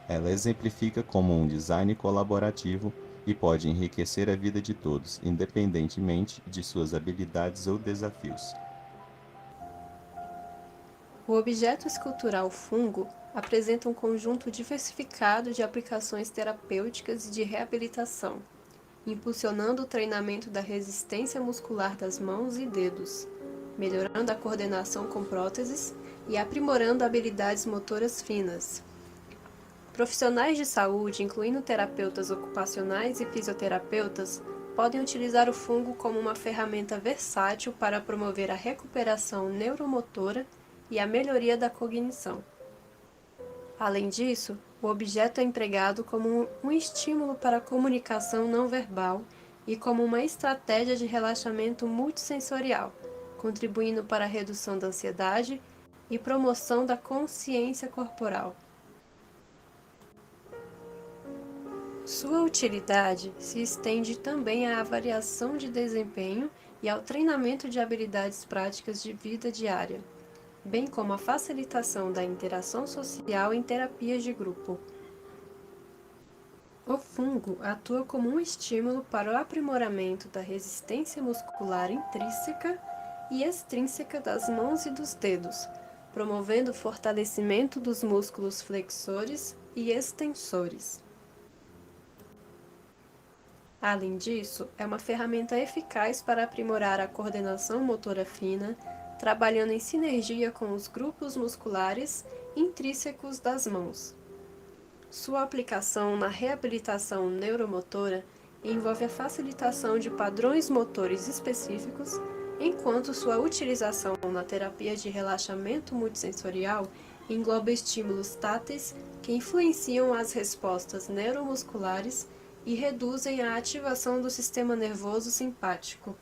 Ela exemplifica como um design colaborativo e pode enriquecer a vida de todos, independentemente de suas habilidades ou desafios. O objeto escultural fungo apresenta um conjunto diversificado de aplicações terapêuticas e de reabilitação, impulsionando o treinamento da resistência muscular das mãos e dedos, melhorando a coordenação com próteses e aprimorando habilidades motoras finas. Profissionais de saúde, incluindo terapeutas ocupacionais e fisioterapeutas, podem utilizar o fungo como uma ferramenta versátil para promover a recuperação neuromotora e a melhoria da cognição. Além disso, o objeto é empregado como um estímulo para a comunicação não verbal e como uma estratégia de relaxamento multissensorial, contribuindo para a redução da ansiedade e promoção da consciência corporal. Sua utilidade se estende também à avaliação de desempenho e ao treinamento de habilidades práticas de vida diária, bem como a facilitação da interação social em terapias de grupo. O fungo atua como um estímulo para o aprimoramento da resistência muscular intrínseca e extrínseca das mãos e dos dedos, promovendo o fortalecimento dos músculos flexores e extensores. Além disso, é uma ferramenta eficaz para aprimorar a coordenação motora fina, trabalhando em sinergia com os grupos musculares intrínsecos das mãos. Sua aplicação na reabilitação neuromotora envolve a facilitação de padrões motores específicos, enquanto sua utilização na terapia de relaxamento multissensorial engloba estímulos táteis que influenciam as respostas neuromusculares e reduzem a ativação do sistema nervoso simpático.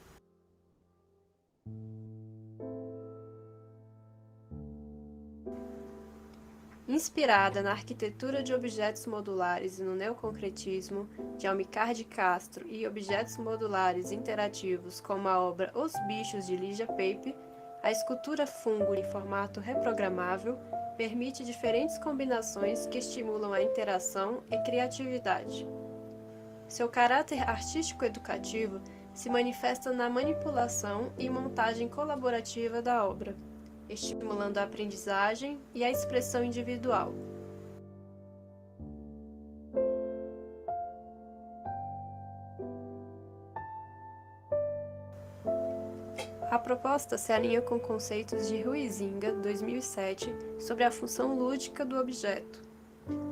Inspirada na arquitetura de objetos modulares e no neoconcretismo de Almir de Castro e objetos modulares interativos como a obra Os Bichos de Lígia Pape, a escultura fungo em formato reprogramável permite diferentes combinações que estimulam a interação e criatividade. Seu caráter artístico-educativo se manifesta na manipulação e montagem colaborativa da obra, estimulando a aprendizagem e a expressão individual. A proposta se alinha com conceitos de Huizinga, 2007, sobre a função lúdica do objeto.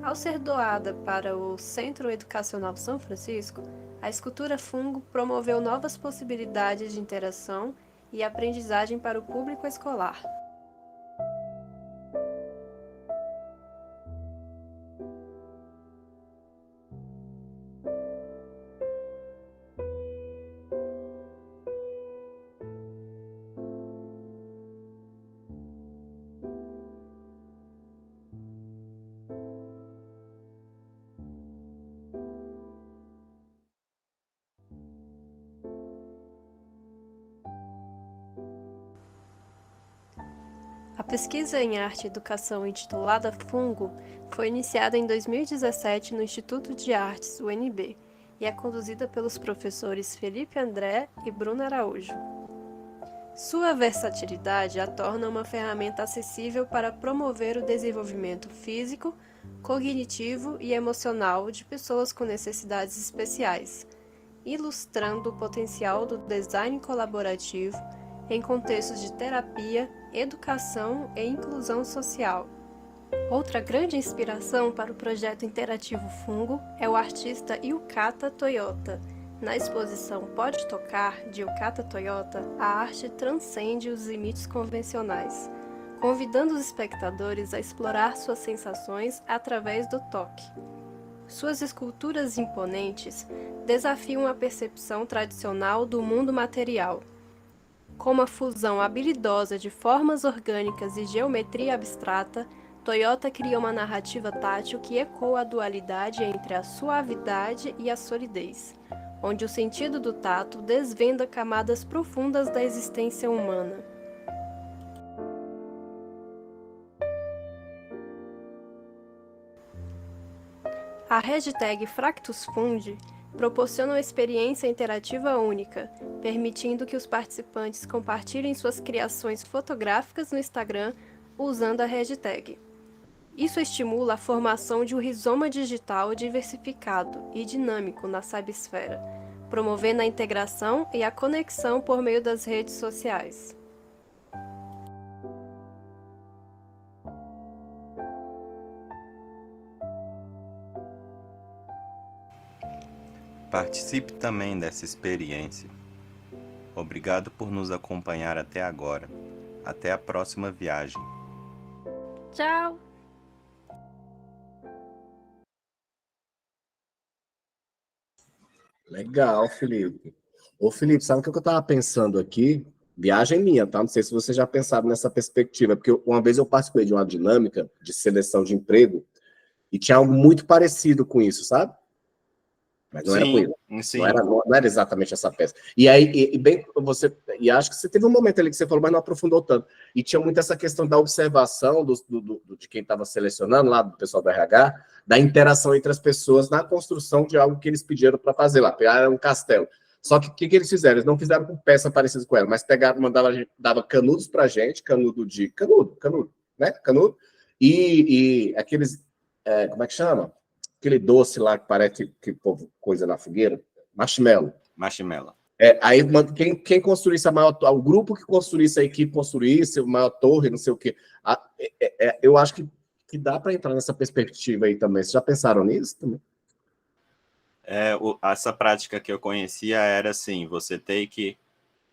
Ao ser doada para o Centro Educacional São Francisco, a escultura fungo promoveu novas possibilidades de interação e aprendizagem para o público escolar. A pesquisa em arte e educação intitulada Fungo foi iniciada em 2017 no Instituto de Artes, UNB, e é conduzida pelos professores Felipe André e Bruno Araújo. Sua versatilidade a torna uma ferramenta acessível para promover o desenvolvimento físico, cognitivo e emocional de pessoas com necessidades especiais, ilustrando o potencial do design colaborativo em contextos de terapia, educação e inclusão social. Outra grande inspiração para o projeto interativo Fungo é o artista Yukata Toyota. Na exposição Pode Tocar, de Yukata Toyota, a arte transcende os limites convencionais, convidando os espectadores a explorar suas sensações através do toque. Suas esculturas imponentes desafiam a percepção tradicional do mundo material. Com uma fusão habilidosa de formas orgânicas e geometria abstrata, Toyota cria uma narrativa tátil que ecoa a dualidade entre a suavidade e a solidez, onde o sentido do tato desvenda camadas profundas da existência humana. A hashtag FractusFundi proporciona uma experiência interativa única, permitindo que os participantes compartilhem suas criações fotográficas no Instagram usando a hashtag. Isso estimula a formação de um rizoma digital diversificado e dinâmico na cybersfera, promovendo a integração e a conexão por meio das redes sociais. Participe também dessa experiência. Obrigado por nos acompanhar até agora. Até a próxima viagem. Tchau! Legal, Felipe. Ô, Felipe, sabe o que eu estava pensando aqui? Viagem minha, tá? Não sei se você já pensava nessa perspectiva, porque uma vez eu participei de uma dinâmica de seleção de emprego e tinha algo muito parecido com isso, sabe? Mas não era com isso. Sim. Não era exatamente essa peça. E aí, e acho que você teve um momento ali que você falou, mas não aprofundou tanto. E tinha muito essa questão da observação de quem estava selecionando, lá do pessoal do RH, da interação entre as pessoas na construção de algo que eles pediram para fazer lá. Pegaram um castelo. Só que o que eles fizeram? Eles não fizeram com peça parecida com ela, mas pegaram, dava canudos pra gente, canudo, né? Canudo. E aqueles, como é que chama? Aquele doce lá que parece que povo coisa na fogueira, marshmallow. Aí quem construísse o grupo que construísse, a equipe construísse, a maior torre, não sei o quê. Eu acho que dá para entrar nessa perspectiva aí também. Vocês já pensaram nisso também? Essa prática que eu conhecia era assim, você tem que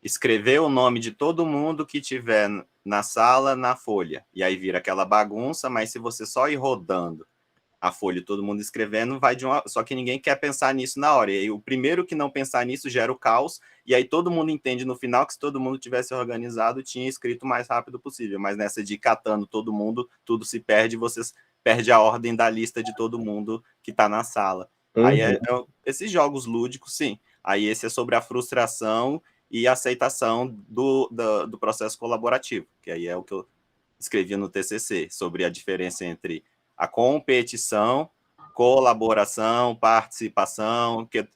escrever o nome de todo mundo que tiver na sala na folha, e aí vira aquela bagunça, mas se você só ir rodando a folha e todo mundo escrevendo, vai de uma... Só que ninguém quer pensar nisso na hora, e aí o primeiro que não pensar nisso gera o caos, e aí todo mundo entende no final que se todo mundo tivesse organizado, tinha escrito o mais rápido possível, mas nessa de ir catando todo mundo, tudo se perde, vocês perdem a ordem da lista de todo mundo que está na sala. Aí esses jogos lúdicos, sim. Aí esse é sobre a frustração e a aceitação do processo colaborativo, que aí é o que eu escrevi no TCC, sobre a diferença entre a competição, colaboração, participação, que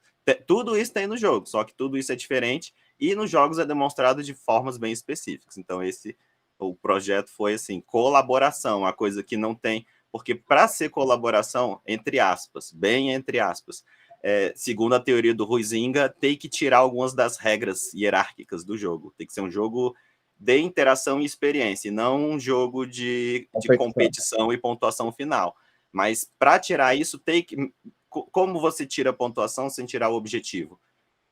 tudo isso tem no jogo, só que tudo isso é diferente e nos jogos é demonstrado de formas bem específicas. Então o projeto foi assim, colaboração, a coisa que não tem... Porque para ser colaboração, entre aspas, bem entre aspas, segundo a teoria do Huizinga, tem que tirar algumas das regras hierárquicas do jogo. Tem que ser um jogo de interação e experiência, e não um jogo de competição e pontuação final. Mas para tirar isso, tem que... Como você tira a pontuação sem tirar o objetivo?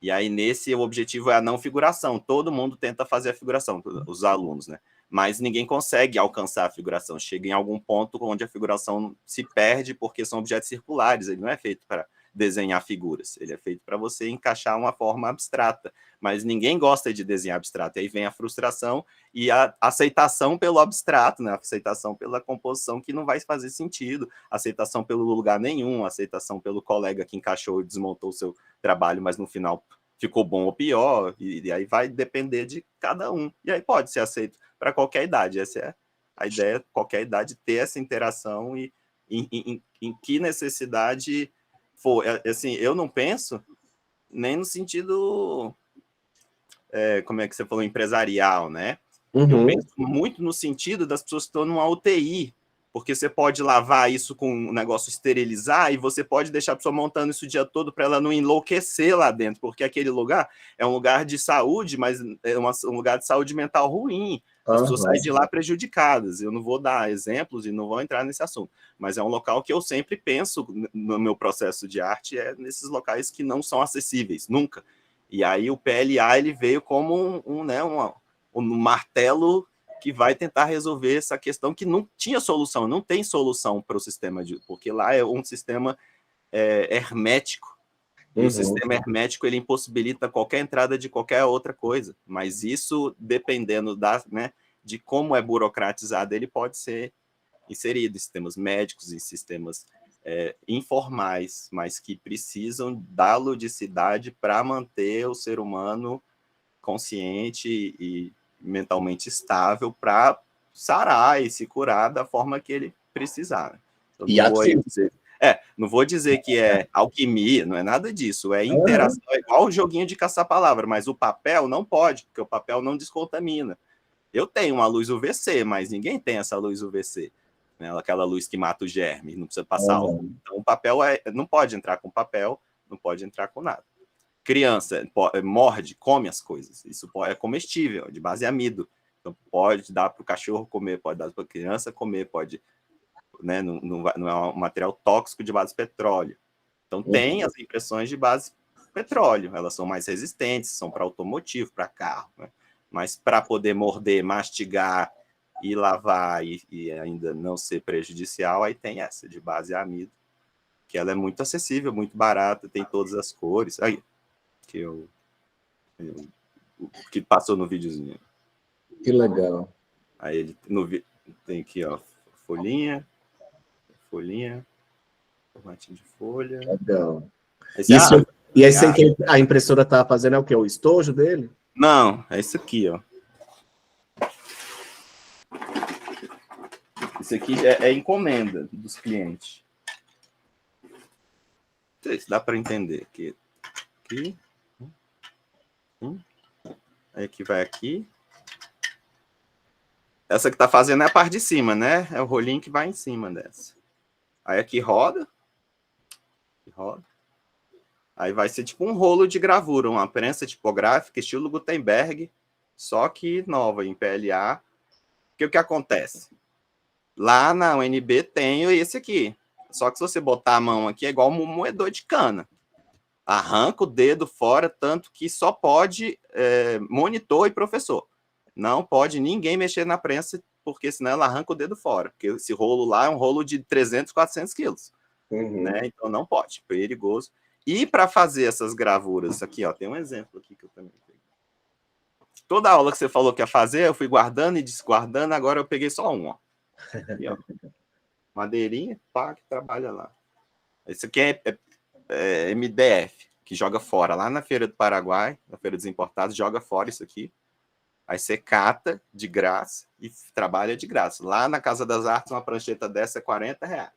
E aí, o objetivo é a não figuração. Todo mundo tenta fazer a figuração, os alunos, né? Mas ninguém consegue alcançar a figuração. Chega em algum ponto onde a figuração se perde, porque são objetos circulares. Ele não é feito para desenhar figuras. Ele é feito para você encaixar uma forma abstrata. Mas ninguém gosta de desenhar abstrato. E aí vem a frustração e a aceitação pelo abstrato, né? A aceitação pela composição que não vai fazer sentido, aceitação pelo lugar nenhum, aceitação pelo colega que encaixou e desmontou o seu trabalho, mas no final ficou bom ou pior, e aí vai depender de cada um. E aí pode ser aceito para qualquer idade. Essa é a ideia, qualquer idade, ter essa interação e em que necessidade for. Assim, eu não penso nem no sentido, como é que você falou, empresarial, né? Eu penso muito no sentido das pessoas que estão numa UTI, porque você pode lavar isso com um negócio esterilizar e você pode deixar a pessoa montando isso o dia todo para ela não enlouquecer lá dentro, porque aquele lugar é um lugar de saúde, mas é um lugar de saúde mental ruim. As pessoas saem de lá prejudicadas. Eu não vou dar exemplos e não vou entrar nesse assunto, mas é um local que eu sempre penso no meu processo de arte, nesses locais que não são acessíveis, nunca. E aí o PLA ele veio como um martelo que vai tentar resolver essa questão que não tinha solução, não tem solução para o sistema, porque lá é um sistema hermético, e o sistema hermético ele impossibilita qualquer entrada de qualquer outra coisa, mas isso, dependendo de como é burocratizado, ele pode ser inserido em sistemas médicos, em sistemas informais, mas que precisam da ludicidade para manter o ser humano consciente e mentalmente estável para sarar e se curar da forma que ele precisar. Então, não vou dizer que é alquimia, não é nada disso, é interação, é igual o joguinho de caçar-palavra, mas o papel não pode, porque o papel não descontamina. Eu tenho uma luz UVC, mas ninguém tem essa luz UVC, né? Aquela luz que mata o germe, não precisa passar álcool. Então o papel não pode entrar com papel, não pode entrar com nada. Criança morde, come as coisas. Isso é comestível, de base amido. Então, pode dar para o cachorro comer, pode dar para a criança comer, pode... Né, não é um material tóxico de base petróleo. Então, tem as impressões de base petróleo, elas são mais resistentes, são para automotivo, para carro, né? Mas para poder morder, mastigar e lavar e ainda não ser prejudicial, aí tem essa de base amido, que ela é muito acessível, muito barata, tem todas as cores. Aí, que passou no videozinho. Que legal. Aí ele tem aqui, ó, folhinha, formatinho de folha. Legal. Isso, e aí que a impressora tá fazendo é o quê? O estojo dele? Não, é isso aqui, ó. Isso aqui é encomenda dos clientes. Não sei se dá para entender. Aqui. Aí aqui vai aqui. Essa que tá fazendo é a parte de cima, né? É o rolinho que vai em cima dessa. Aí aqui roda. Aí vai ser tipo um rolo de gravura, uma prensa tipográfica, estilo Gutenberg, só que nova, em PLA. Porque o que acontece? Lá na UNB tem esse aqui. Só que se você botar a mão aqui, é igual um moedor de cana. Arranca o dedo fora, tanto que só pode monitor e professor. Não pode ninguém mexer na prensa, porque senão ela arranca o dedo fora. Porque esse rolo lá é um rolo de 300, 400 quilos. Né? Então não pode, perigoso. E para fazer essas gravuras, aqui, ó, tem um exemplo aqui que eu também peguei. Toda aula que você falou que ia fazer, eu fui guardando e desguardando, agora eu peguei só um, ó. Aqui, ó. Madeirinha, pá, que trabalha lá. Esse aqui é MDF, que joga fora. Lá na Feira do Paraguai, na Feira dos Importados, joga fora isso aqui. Aí você cata de graça e trabalha de graça. Lá na Casa das Artes, uma prancheta dessa é R$40.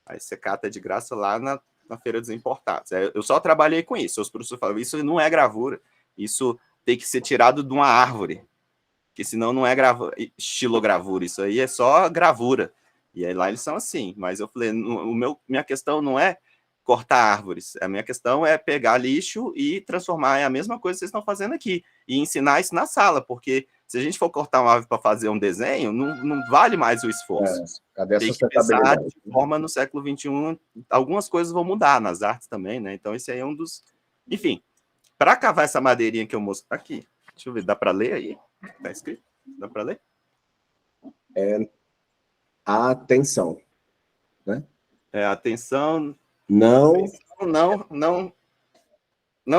Aí você cata de graça lá na Feira dos Importados. Eu só trabalhei com isso. Os professores falam, isso não é gravura. Isso tem que ser tirado de uma árvore. Porque senão não é estilogravura. Isso aí é só gravura. E aí lá eles são assim. Mas eu falei, minha questão não é cortar árvores. A minha questão é pegar lixo e transformar em a mesma coisa que vocês estão fazendo aqui. E ensinar isso na sala. Porque se a gente for cortar uma árvore para fazer um desenho, não vale mais o esforço. Cadê a tem que pensar de forma no século XXI. Algumas coisas vão mudar nas artes também, né? Então esse aí é um dos... Enfim, para cavar essa madeirinha que eu mostro aqui, deixa eu ver, dá para ler aí? Tá escrito? Dá para ler? Atenção, né? Atenção. Não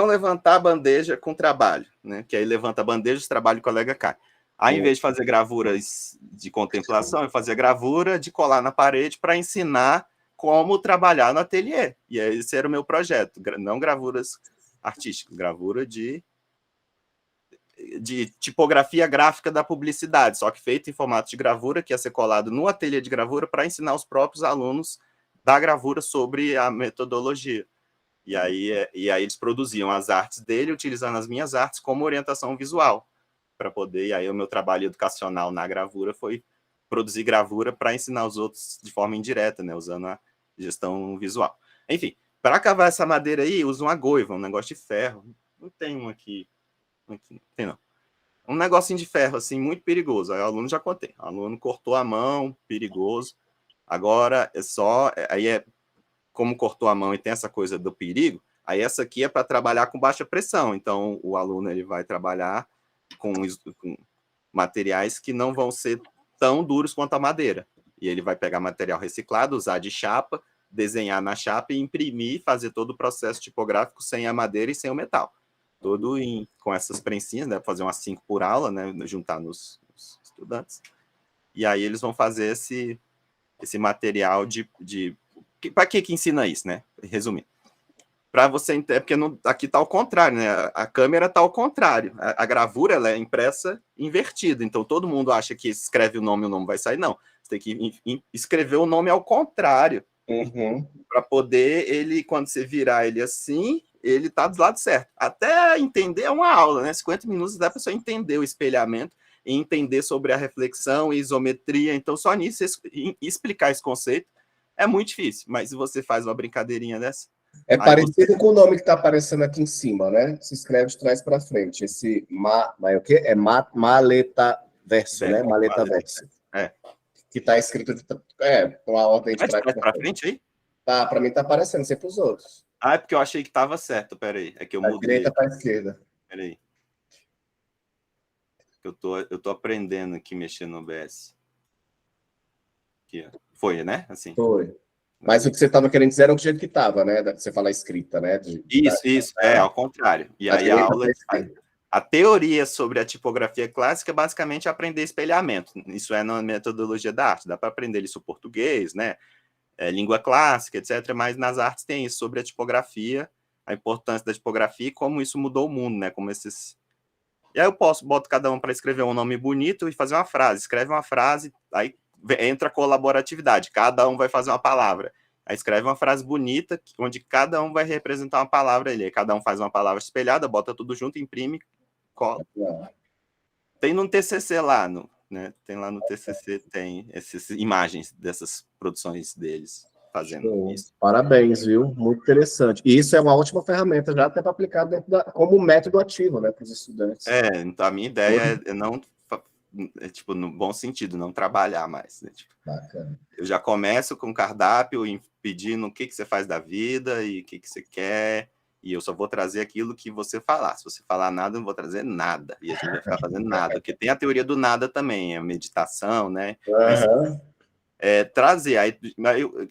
levantar a bandeja com trabalho, né? Que aí levanta a bandeja, o trabalho, o colega cai. Aí, em vez de fazer gravuras de contemplação, eu fazia gravura de colar na parede para ensinar como trabalhar no ateliê. E esse era o meu projeto. Não gravuras artísticas, gravura de tipografia gráfica da publicidade, só que feito em formato de gravura, que ia ser colado no ateliê de gravura para ensinar os próprios alunos da gravura sobre a metodologia. E aí eles produziam as artes dele, utilizando as minhas artes como orientação visual, para poder... E aí o meu trabalho educacional na gravura foi produzir gravura para ensinar os outros de forma indireta, né, usando a gestão visual. Enfim, para cavar essa madeira aí, usa uma goiva, um negócio de ferro. Não tem um aqui. Não tem, não. Um negocinho de ferro, assim, muito perigoso. Aí o aluno já contei. O aluno cortou a mão, perigoso. Agora, como cortou a mão e tem essa coisa do perigo, aí essa aqui é para trabalhar com baixa pressão. Então, o aluno ele vai trabalhar com materiais que não vão ser tão duros quanto a madeira. E ele vai pegar material reciclado, usar de chapa, desenhar na chapa e imprimir, fazer todo o processo tipográfico sem a madeira e sem o metal. Todo com essas prensinhas, né? Fazer umas 5 por aula, né? Juntar nos estudantes. E aí eles vão fazer esse material para que ensina isso, né? Resumindo. Para você entender, porque aqui está ao contrário, né? A câmera está ao contrário. A gravura ela é impressa invertida. Então todo mundo acha que escreve o nome vai sair. Não. Você tem que escrever o nome ao contrário. Para poder ele, quando você virar ele assim, ele tá do lado certo. Até entender é uma aula, né? 50 minutos dá para a pessoa entender o espelhamento e entender sobre a reflexão e isometria. Então, só nisso, explicar esse conceito é muito difícil. Mas se você faz uma brincadeirinha dessa... É parecido com o nome que está aparecendo aqui em cima, né? Se escreve de trás para frente. Esse o quê? É maletaverso, né? Maletaverso. Que está escrito com a ordem de trás para frente aí? Tá, para mim está aparecendo, sempre para os outros. Ah, é porque eu achei que estava certo, peraí. É que eu Da mudei. direita para a esquerda. Peraí. Eu tô aprendendo aqui mexer no OBS. Aqui, ó. Foi, né? Assim. Foi. Mas o que você estava querendo dizer era o jeito que estava, né? Você fala escrita, né? Isso, ao contrário. E aí a aula, a teoria sobre a tipografia clássica é basicamente aprender espelhamento. Isso é na metodologia da arte. Dá para aprender isso português, né? Língua clássica, etc. Mas nas artes tem isso sobre a tipografia, a importância da tipografia e como isso mudou o mundo, né? Como esses... E aí eu boto cada um para escrever um nome bonito e fazer uma frase. Escreve uma frase, aí entra a colaboratividade. Cada um vai fazer uma palavra. Aí escreve uma frase bonita, onde cada um vai representar uma palavra ali. Cada um faz uma palavra espelhada, bota tudo junto, imprime, cola. Tem no TCC lá, né? Tem lá no TCC, tem essas imagens dessas produções deles fazendo isso. Parabéns, viu? Muito interessante. E isso é uma ótima ferramenta já até para aplicar como método ativo, né, para os estudantes. Então a minha ideia é não, tipo, no bom sentido, não trabalhar mais, né? Tipo, bacana. Eu já começo com cardápio, pedindo o que você faz da vida e o que você quer, e eu só vou trazer aquilo que você falar. Se você falar nada, eu não vou trazer nada, e a gente vai ficar fazendo nada, porque tem a teoria do nada também, a meditação, né? Mas, trazer, aí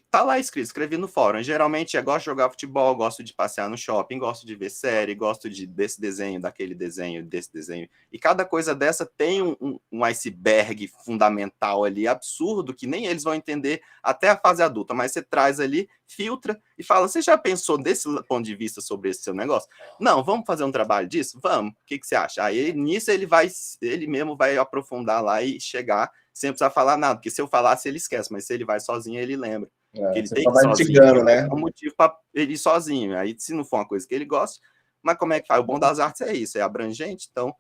tá lá escrito, escrevi no fórum. Geralmente eu gosto de jogar futebol, gosto de passear no shopping, gosto de ver série, gosto desse desenho, daquele desenho, desse desenho. E cada coisa dessa tem um iceberg fundamental ali, absurdo, que nem eles vão entender até a fase adulta, mas você traz ali, filtra e fala, você já pensou desse ponto de vista sobre esse seu negócio? Não, vamos fazer um trabalho disso? Vamos. O que você acha? Aí nisso ele mesmo vai aprofundar lá e chegar sem precisar falar nada, porque se eu falasse, ele esquece, mas se ele vai sozinho, ele lembra. Ele tem que ir sozinho, né? É um motivo para ele ir sozinho. Aí, se não for uma coisa que ele gosta, mas como é que faz? O bom das artes é isso, é abrangente, então,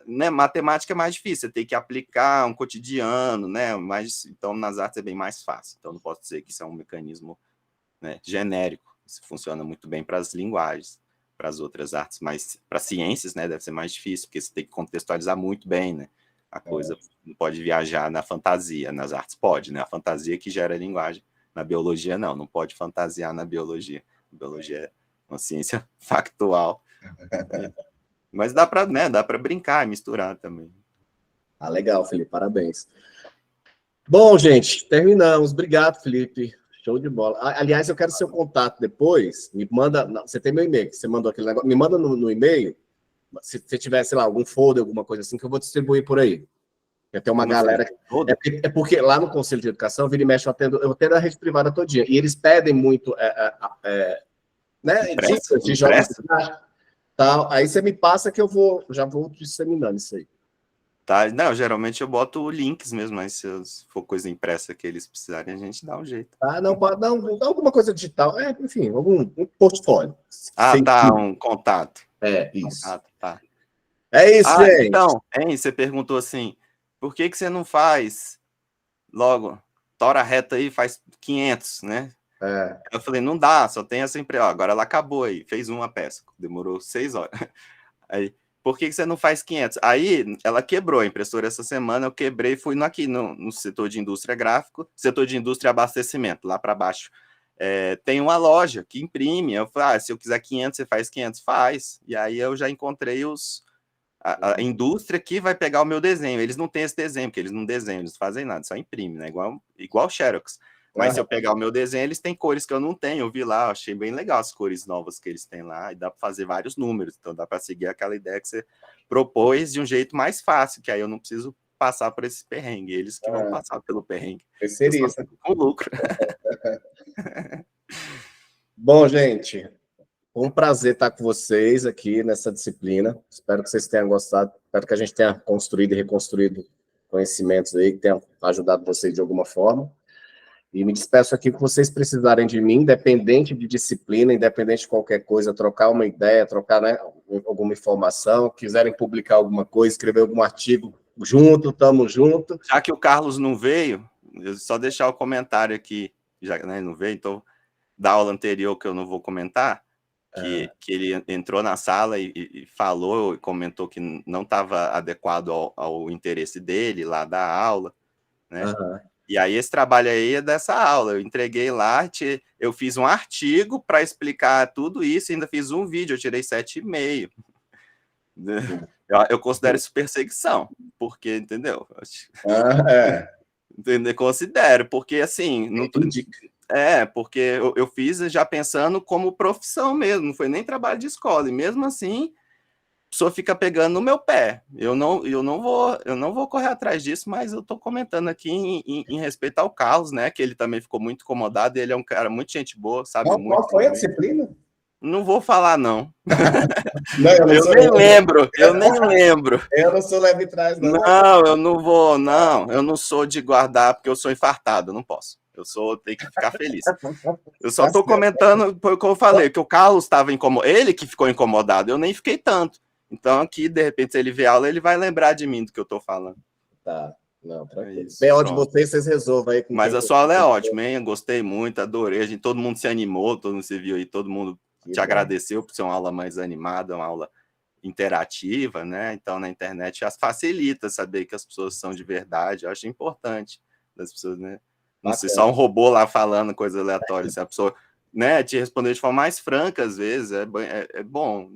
né, matemática é mais difícil, você tem que aplicar um cotidiano, né? Mas, então, nas artes é bem mais fácil. Então, não posso dizer que isso é um mecanismo, né, genérico. Isso funciona muito bem para as linguagens, para as outras artes, mas para ciências, né, deve ser mais difícil, porque você tem que contextualizar muito bem, né? A coisa não pode viajar na fantasia, nas artes pode, né? A fantasia que gera a linguagem. Na biologia, não pode fantasiar na biologia. A biologia é uma ciência factual. Mas dá para, né, brincar e misturar também. Legal, Felipe, parabéns. Bom, gente, terminamos. Obrigado, Felipe. Show de bola. Aliás, eu quero seu contato depois. Me manda. Você tem meu e-mail, que você mandou aquele negócio. Me manda no e-mail. Se você tiver, sei lá, algum folder, alguma coisa assim, que eu vou distribuir por aí. Tem uma galera... É porque lá no Conselho de Educação, vira e mexe, eu atendo a rede privada todinha. E eles pedem muito né, dicas de jogos de tal. Aí você me passa que já vou disseminando isso aí. Tá, não, geralmente eu boto links mesmo, mas se for coisa impressa que eles precisarem, a gente dá um jeito. Não, alguma coisa digital. Enfim, um portfólio. Tá, um contato. Isso. Contato, tá. É isso, gente. Então, você perguntou assim, por que você não faz logo, tora reta aí, faz 500, né? Eu falei, não dá, só tem essa empresa. Agora ela acabou aí, fez uma peça, demorou 6 horas. Aí, por que você não faz 500? Aí, ela quebrou a impressora essa semana, eu quebrei e fui aqui no setor de indústria gráfica, setor de indústria e abastecimento, lá para baixo. Tem uma loja que imprime, eu falei, se eu quiser 500, você faz 500? Faz. E aí eu já encontrei a indústria que vai pegar o meu desenho. Eles não têm esse desenho, porque eles não desenham, eles fazem nada, só imprimem, né? Igual Xerox. Mas se eu pegar o meu desenho, eles têm cores que eu não tenho. Eu vi lá, achei bem legal as cores novas que eles têm lá, e dá para fazer vários números. Então dá para seguir aquela ideia que você propôs de um jeito mais fácil, que aí eu não preciso passar por esse perrengue. Eles que vão passar pelo perrengue. Seria com lucro. Bom, gente, foi um prazer estar com vocês aqui nessa disciplina. Espero que vocês tenham gostado. Espero que a gente tenha construído e reconstruído conhecimentos aí, que tenha ajudado vocês de alguma forma. E me despeço aqui que vocês precisarem de mim, independente de disciplina, independente de qualquer coisa, trocar uma ideia, trocar, né, alguma informação, quiserem publicar alguma coisa, escrever algum artigo junto, tamo junto. Já que o Carlos não veio, eu só deixar o comentário aqui, já, né, não veio, então, da aula anterior que eu não vou comentar, que ele entrou na sala e falou, e comentou que não estava adequado ao interesse dele lá da aula, né? E aí esse trabalho aí é dessa aula. Eu entreguei lá, eu fiz um artigo para explicar tudo isso, ainda fiz um vídeo, eu tirei 7,5. Eu considero isso perseguição, porque, entendeu? Entendeu? Considero, porque assim... Não tô... porque eu fiz já pensando como profissão mesmo, não foi nem trabalho de escola, e mesmo assim, a pessoa fica pegando no meu pé. Eu não vou correr atrás disso, mas eu estou comentando aqui em respeito ao Carlos, né, que ele também ficou muito incomodado, ele é um cara muito gente boa, sabe? Qual foi a disciplina? Não vou falar, não. Não, eu nem lembro. Eu não sou leve atrás, não. Não, eu não vou, não. Eu não sou de guardar, porque eu sou infartado, eu não posso. Tenho que ficar feliz. Eu só estou comentando, foi o que eu falei, que o Carlos estava incomodado, ele que ficou incomodado, eu nem fiquei tanto. Então aqui, de repente, se ele ver aula, ele vai lembrar de mim do que eu estou falando. Tá, não, tranquilo. Bem, de vocês resolvam aí. Mas a sua aula é ótima, hein? Eu gostei muito, adorei. Todo mundo se animou, todo mundo se viu aí, todo mundo te agradeceu por ser uma aula mais animada, uma aula interativa, né? Então, na internet, facilita saber que as pessoas são de verdade. Eu acho importante das pessoas, né? Não ser só um robô lá falando coisas aleatórias. Se a pessoa, né, te responder de forma mais franca, às vezes, é bom.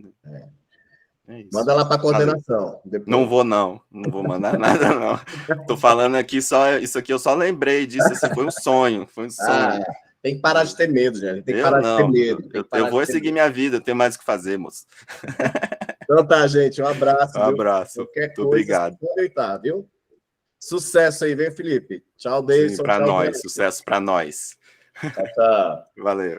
É isso. Manda lá para a coordenação. Não vou mandar nada, não. Tô falando aqui isso aqui eu só lembrei disso, assim, foi um sonho. Tem que parar de ter medo, gente. Tem que parar de ter medo. Eu vou seguir minha vida, eu tenho mais o que fazer, moço. Então tá, gente, um abraço. Um abraço. Muito obrigado. Viu? Sucesso aí, vem, Felipe. Tchau, Deison. Para nós, sucesso para nós. Tchau. Valeu.